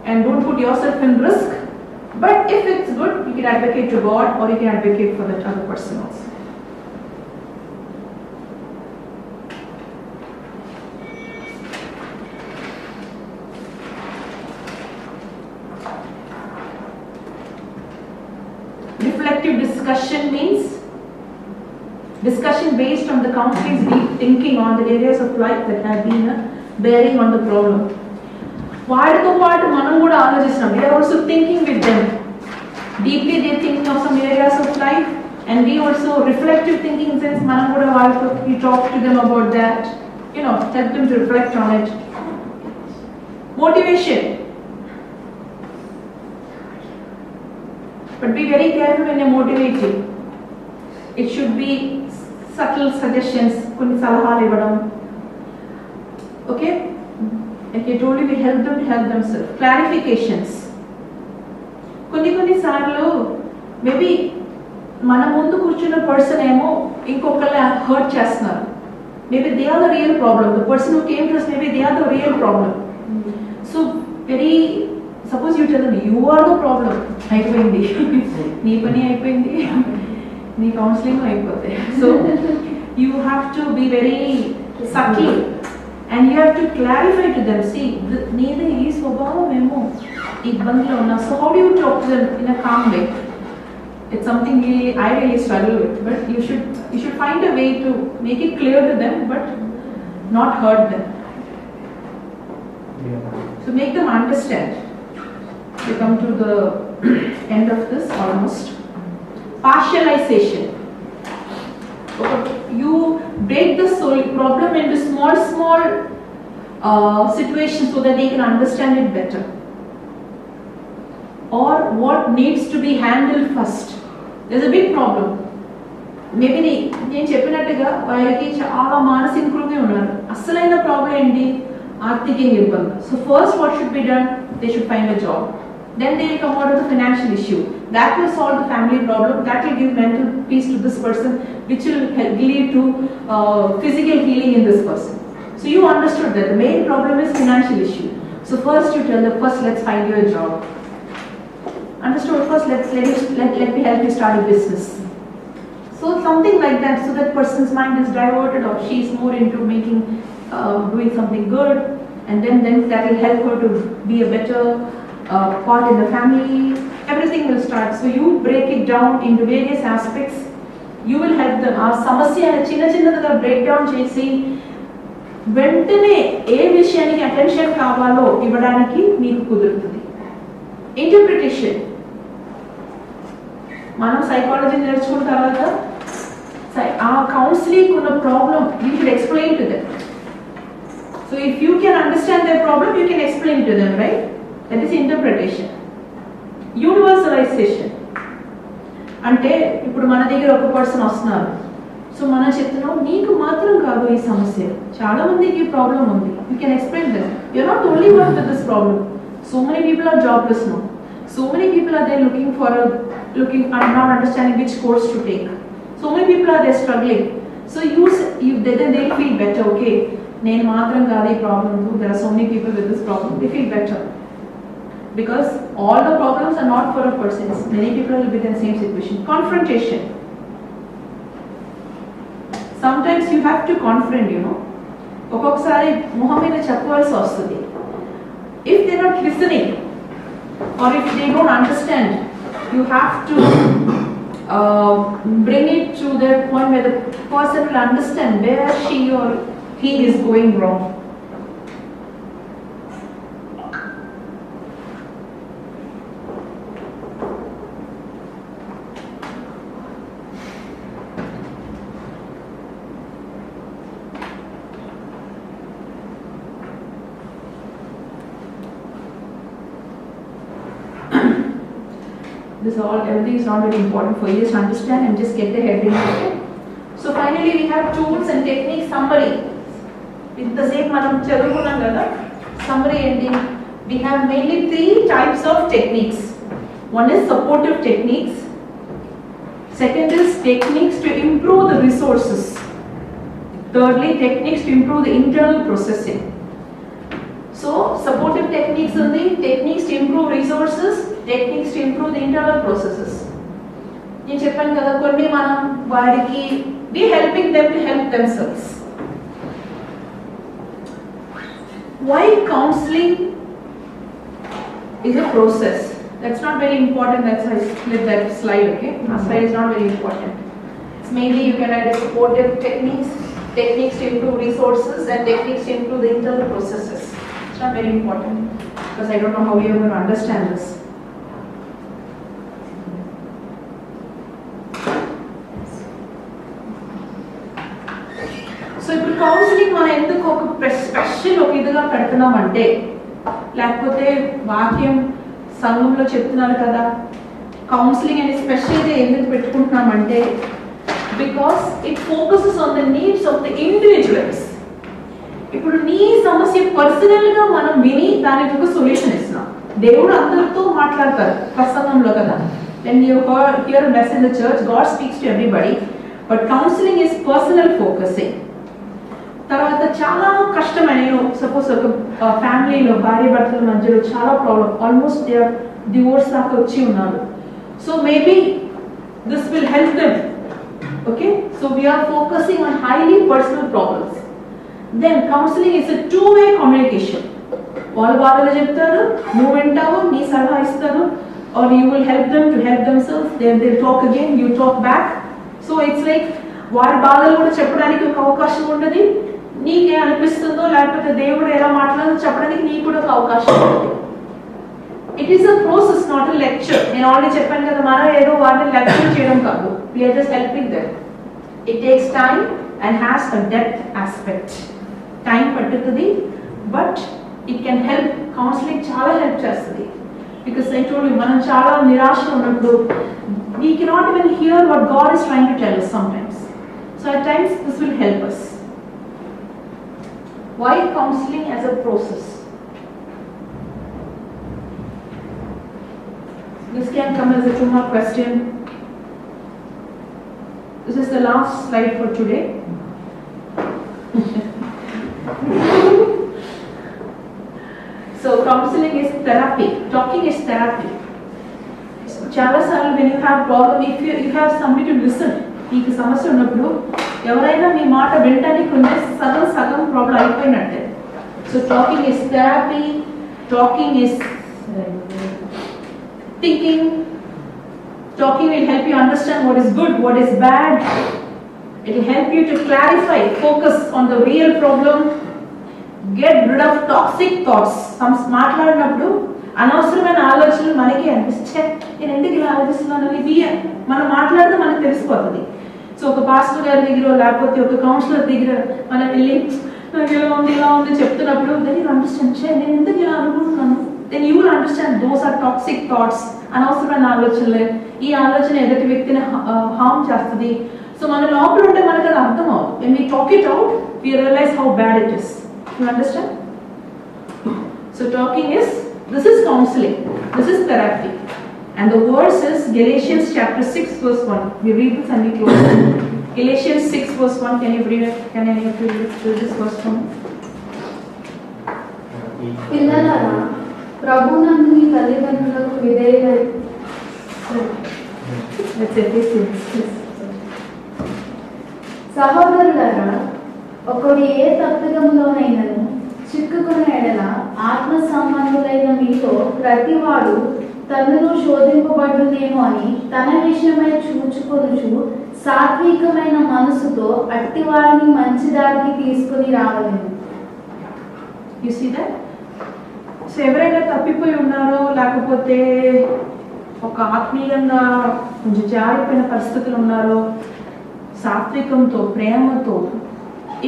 Speaker 1: and don't put yourself in risk. But if it's good, you can advocate to God or you can advocate for that other person also. discussion means discussion based on the counseling's deep thinking on the areas of life that have been bearing on the problem. వాటితో పాటు మనం కూడా ఆలోచిస్తున్నాం. We are also thinking with them. Deeply they are thinking of some areas of life, and we also reflective thinking in sense మనం కూడా వాళ్ళతో we talk to them about that, help them to reflect on it. Motivation. But be very careful when you're motivating. It should be subtle suggestions, కొన్ని సలహాలు ఇవ్వడం. Okay? Like I told you, we help them to help themselves. Clarifications. కొన్ని సార్లు maybe మన ముందు కూర్చున్న person ఏమో ఇంకొకళ్ళని hurt చేస్తున్నారు. Maybe they are the real problem. The person who came to us, maybe they are the real problem. So suppose you tell them, you are the problem. అయిపోయింది, నీ పని అయిపోయింది, నీ కౌన్సిలింగ్ అయిపోతాయి. So you have to be very subtle and you have to clarify to them. See, నీది ఈ స్వభావం ఏమో ఇబ్బందిలో ఉన్నా. So how do you talk to them in a calm way? It's something I really struggle with, but you should find a way to make it clear to them but not hurt them. So make them understand. We come to the end of this almost. Partialization. You break the problem into small situations so that they can understand it better. Or what needs to be handled first. There's a big problem. Maybe నేను చెప్పినట్టుగా వారికి చాలా మానసికంగా ఉన్నారు. అసలైన problem ఏంటి? ఆర్థిక ఇబ్బంది. So first what should be done? They should find a job. Then they will come out of the financial issue. That will solve the family problem. That will give mental peace to this person, which will lead to physical healing in this person. So you understood that the main problem is financial issue. So first you tell them, first let's find you a job. Understood? First let me help you start a business. So something like that, so that person's mind is diverted or she's more into doing something good, and then that will help her to be a better part in the family. Everything will start. So you break it down into various aspects. You will help them. ఆ సమస్య చిన్నగా break down చేసి వెంటనే ఏ విషయానికి attention కావాలో ఇవ్వడానికి మీకు కుదురుతుంది. ఇంటర్ప్రిటేషన్. మనం సైకాలజీ నేర్చుకున్న తర్వాత ఆ కౌన్సిలింగ్ ఉన్న problem you should explain to them. So if you can understand their problem, you can explain to them, right? That is interpretation. Universalization. అంటే ఇప్పుడు మన దగ్గర ఒక పర్సన్ వస్తున్నారు. సో మనం చెప్తున్నాం నీకు మాత్రం కాదు ఈ సమస్య, చాలా మందికి ఈ ప్రాబ్లం ఉంది. You can explain them. You're not the only one with this problem. So many people are jobless now. So many people are there looking and not understanding which course to take. So many people are there struggling. So then they feel better. Okay, నేను మాత్రం కాదు ఈ problem. There are so many people with this problem. They feel better. Because all the problems are not for a person. Many people will be in the same situation. Confrontation. Sometimes you have to confront, ఒక్కొక్కసారి మొహం మీద చెప్పవలసి వస్తుంది. If they are not listening or if they don't understand, you have to bring it to that point where the person will understand where she or he is going wrong. Everything is not very important for you. Just understand and just get the heading. So finally we have tools and techniques summary. With the same manam chadukunnam kada summary ending. We have mainly 3 types of techniques. One is supportive techniques. Second is techniques to improve the resources. Thirdly, techniques to improve the internal processing. So supportive techniques are the techniques to improve resources, techniques to improve the internal processes. నేను చెప్పాను కదా కొన్ని మనం వారికి be helping them to help themselves. Why counseling is a process? That's not very important. That's why I split that slide. Okay, that slide is not very important. It's mainly you can add supportive techniques to improve resources, and techniques to improve the internal processes. It's not very important because I don't know how you are going to understand this. So ఇప్పుడు counselling మనం ఎందుకు ఒక special ఒక ఇదిగా పెడుతున్నామంటే, లేకపోతే వాక్యం సంఘంలో చెప్తున్నారు కదా, కౌన్సిలింగ్ అనే స్పెషల్గా ఎందుకు పెట్టుకుంటున్నామంటే, because it focuses on the needs of the individuals. ఇప్పుడు నీ సమస్య పర్సనల్గా మనం విని దానికి ఒక సొల్యూషన్ ఇస్తున్నాం. దేవుడు అందరితో మాట్లాడతారు ప్రసంగంలో కదా. When you hear a message in the church, God speaks to everybody, but counseling is personal focusing. తర్వాత చాలా కష్టమైన, సపోజ్ ఒక ఫ్యామిలీలో భార్య భర్తల మధ్యలో చాలా problem, almost they are divorce దాకా వచ్చి ఉన్నారు. So maybe this will help them. Okay, so we're focusing on highly personal problems. Then counselling is a two way communication. వాళ్ళు బాధలు చెప్తారు, నువ్వు వింటావు, నీ సలహా ఇస్తారు, or you will help them to help themselves. They'll talk again, you talk back. So it's like వారి బాధలు కూడా చెప్పడానికి ఒక అవకాశం ఉండదు. నీకే అనిపిస్తుందో లేకపోతే దేవుడు ఎలా మాట్లాడాలో చెప్పడానికి నీకు కూడా ఒక అవకాశం ఉంటుంది. It is a process, not a lecture. నేను ఆల్రెడీ చెప్పాను కదా, మనం ఏదో వాటిని లెక్చర్ చేయడం కాదు. We're just helping them. It takes time and has a depth aspect. Time పట్టుతుంది, but it can help. Counselling చాలా హెల్ప్ చేస్తుంది. Because I told you, మనం చాలా నిరాశ ఉన్నప్పుడు we cannot even hear what God is trying to tell us sometimes. So at times this will help us. Why counseling as a process? This can come as a two-mark question. This is the last slide for today. So counseling is therapy. Talking is therapy. చాలా సార్లు when you have problem, if you have somebody to listen, మీకు సమస్య ఉన్నప్పుడు ఎవరైనా మీ మాట వినడానికి ఉంటే సగం ప్రాబ్లం అయిపోయినట్టే. So talking is therapy. Talking is thinking. Talking will help you understand what is good, what is bad. It will help you to clarify, focus on the real problem. Get rid of toxic thoughts. మాట్లాడినప్పుడు అనవసరమైన ఆలోచనలు మనకి అనిపిస్తే నేను ఎందుకు ఇలా ఆలోచిస్తున్నాను అని మనం మాట్లాడితే మనకు తెలిసిపోతుంది. సో ఒక పాస్టర్ గారి దగ్గర లేకపోతే ఒక కౌన్సిలర్ దగ్గర మనం వెళ్ళి నాకు ఇలా ఉంది చెప్తున్నప్పుడు దెన్ యూ అండర్స్టాండ్, నేను ఎందుకు ఇలా అనుకుంటున్నాను, then you will understand those are toxic thoughts. అనవసరమైన ఆలోచనలే. ఈ ఆలోచన ఎదుటి వ్యక్తిని హార్మ్ చేస్తుంది. సో మన లోపల ఉంటే మనకు అది అర్థం అవుతుంది. when we talk it out, we realize how bad it is. You understand? So this is counseling, this is therapy. And the verse is Galatians chapter 6 verse 1. We read this and we close. Galatians 6 verse 1. Can you read it? Can any of you read this verse from?
Speaker 5: పిల్లలారా, ప్రభునందు మీ తల్లిదండ్రులకు విధేయులై.
Speaker 1: Let's say this is.
Speaker 5: సహోదరులారా, ఒకడు ఏ తప్పిదంలోనైనను చిక్కుకున్న ఎడల ఆత్మ సంబంధులైన మీలో ప్రతివాడు తనను శోధింపబడునేమో అని తన విషయమై చూచుకొనుచు సాత్వికమైన మనసుతో అట్టి వారిని మంచి దారికి తీసుకుని రావలేను.
Speaker 1: You see that? సో ఎవరైనా తప్పిపోయి ఉన్నారో లేకపోతే ఒక ఆత్మీయంగా కొంచెం జారిపోయిన పరిస్థితులు ఉన్నారో, సాత్వికంతో ప్రేమతో,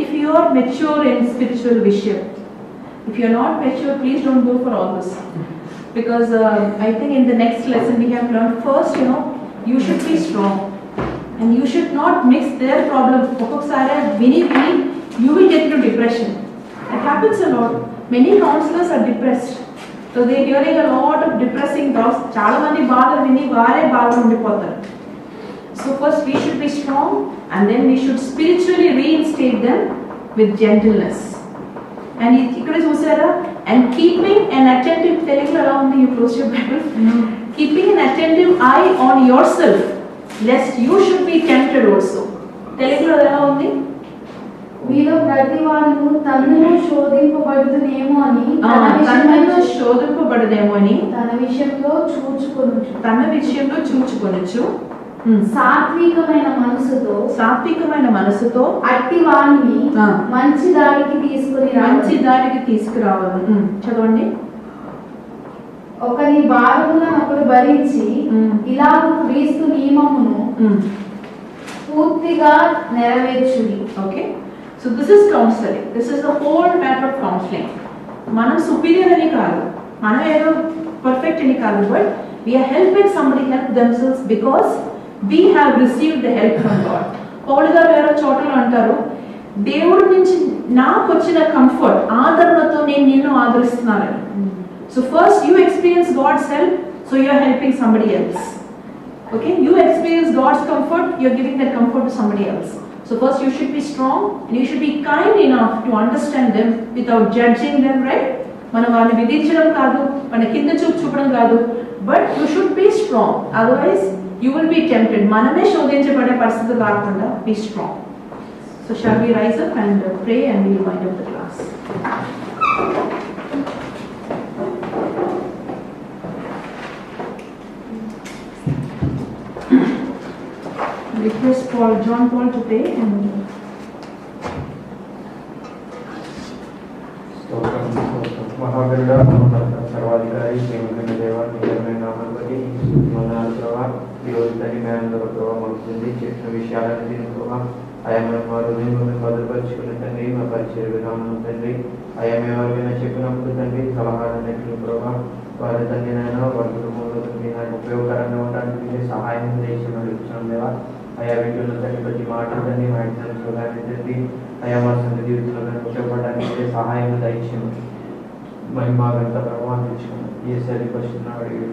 Speaker 1: if you are mature in spiritual vision, if you are not mature, please don't go for all this, because I think in the next lesson we have learned first, you should be strong and you should not mix their problem. Okkosari vini you will get into depression. It happens a lot. Many counselors are depressed, so they are hearing a lot of depressing thoughts. Chaala mandi baadhalu vini vaare baadhalu undipotaru. So first we should be strong, and then we should spiritually reinstate them with gentleness. And ikkada chusara, and keeping an attentive, Telugu around you close your Bible. Keeping an attentive eye on yourself, lest you should be tempted also. Telugu ఎలా ఉంది?
Speaker 5: మీలో ప్రతి వాడును తన్ను శోధింపబడుతునేమో అని
Speaker 1: తనలో శోధింపబడదేమో అని
Speaker 5: తన విషయంలో చూచుకొనొచ్చు సాత్వికమైన మనసుతో అట్టి వాణిని మంచి దారికి తీసుకురావాలి.
Speaker 1: చదవండి.
Speaker 5: ఒకరి భారములను ఒకరు భరించి ఇలాగ క్రీస్తు నియమమును పూర్తిగా నెరవేర్చుడి.
Speaker 1: Okay, so this is counselling. This is the whole matter of counselling. మనం సుపీరియర్ అని కాదు, మనం ఏదో పర్ఫెక్ట్ అని కాదు, but we're helping somebody help themselves because we have received the help from God. పౌలు గారు వేరే చోటలో అంటారు, దేవుడి నుంచి నాకు వచ్చిన కంఫర్ట్ ఆదరణతో నేను నిన్ను ఆదరిస్తున్నానని. So first you experience God's help, so you are helping somebody else. Okay, you experience God's comfort, you are giving that comfort to somebody else. So first you should be strong and you should be kind enough to understand them without judging them, right? మనం వాళ్ళని విధించడం కాదు, మన కింద చూపడం కాదు, but you should be strong. Otherwise you will be tempted. మనమే శోధించబడే పరిస్థితి రాకుండా be strong. So shall we rise up and pray and we will wind up the class. Request John Paul to pray and
Speaker 3: మహాగరుడా సర్వాధికారి ప్రేమమైన దేవ నిజమైన నామపతి మనాలు ప్రభావ ఈరోజు తల్లి మేనందరూ ప్రభావ మనుషుంది చేసిన విషయాలను దీని ప్రభావ ఆయా వారు మేము భద్రపరుచుకున్న తండ్రి మా పరిచయ విధానం తండ్రి ఆయా ఎవరికైనా చెప్పినప్పుడు తండ్రి సలహాలన్నింటినీ ప్రభావ వారి తండ్రి నైనా వారి కుటుంబంలో తండ్రి నాకు ఉపయోగకరంగా ఉండడానికి సహాయం చేసి నడుపుతున్నాం దేవా. ఆయా వీటిలో తండ్రి ప్రతి మాట తండ్రి మా ఎగ్జామ్స్లో కానీ తండ్రి ఆయా మా సంత జీవితంలో కానీ ఉపయోగపడడానికి సహాయం దయచేయండి. మరి మాకంతా ప్రభావం తెచ్చుకున్నాం. ఏ సరి పరిస్థితుల్లో అడిగి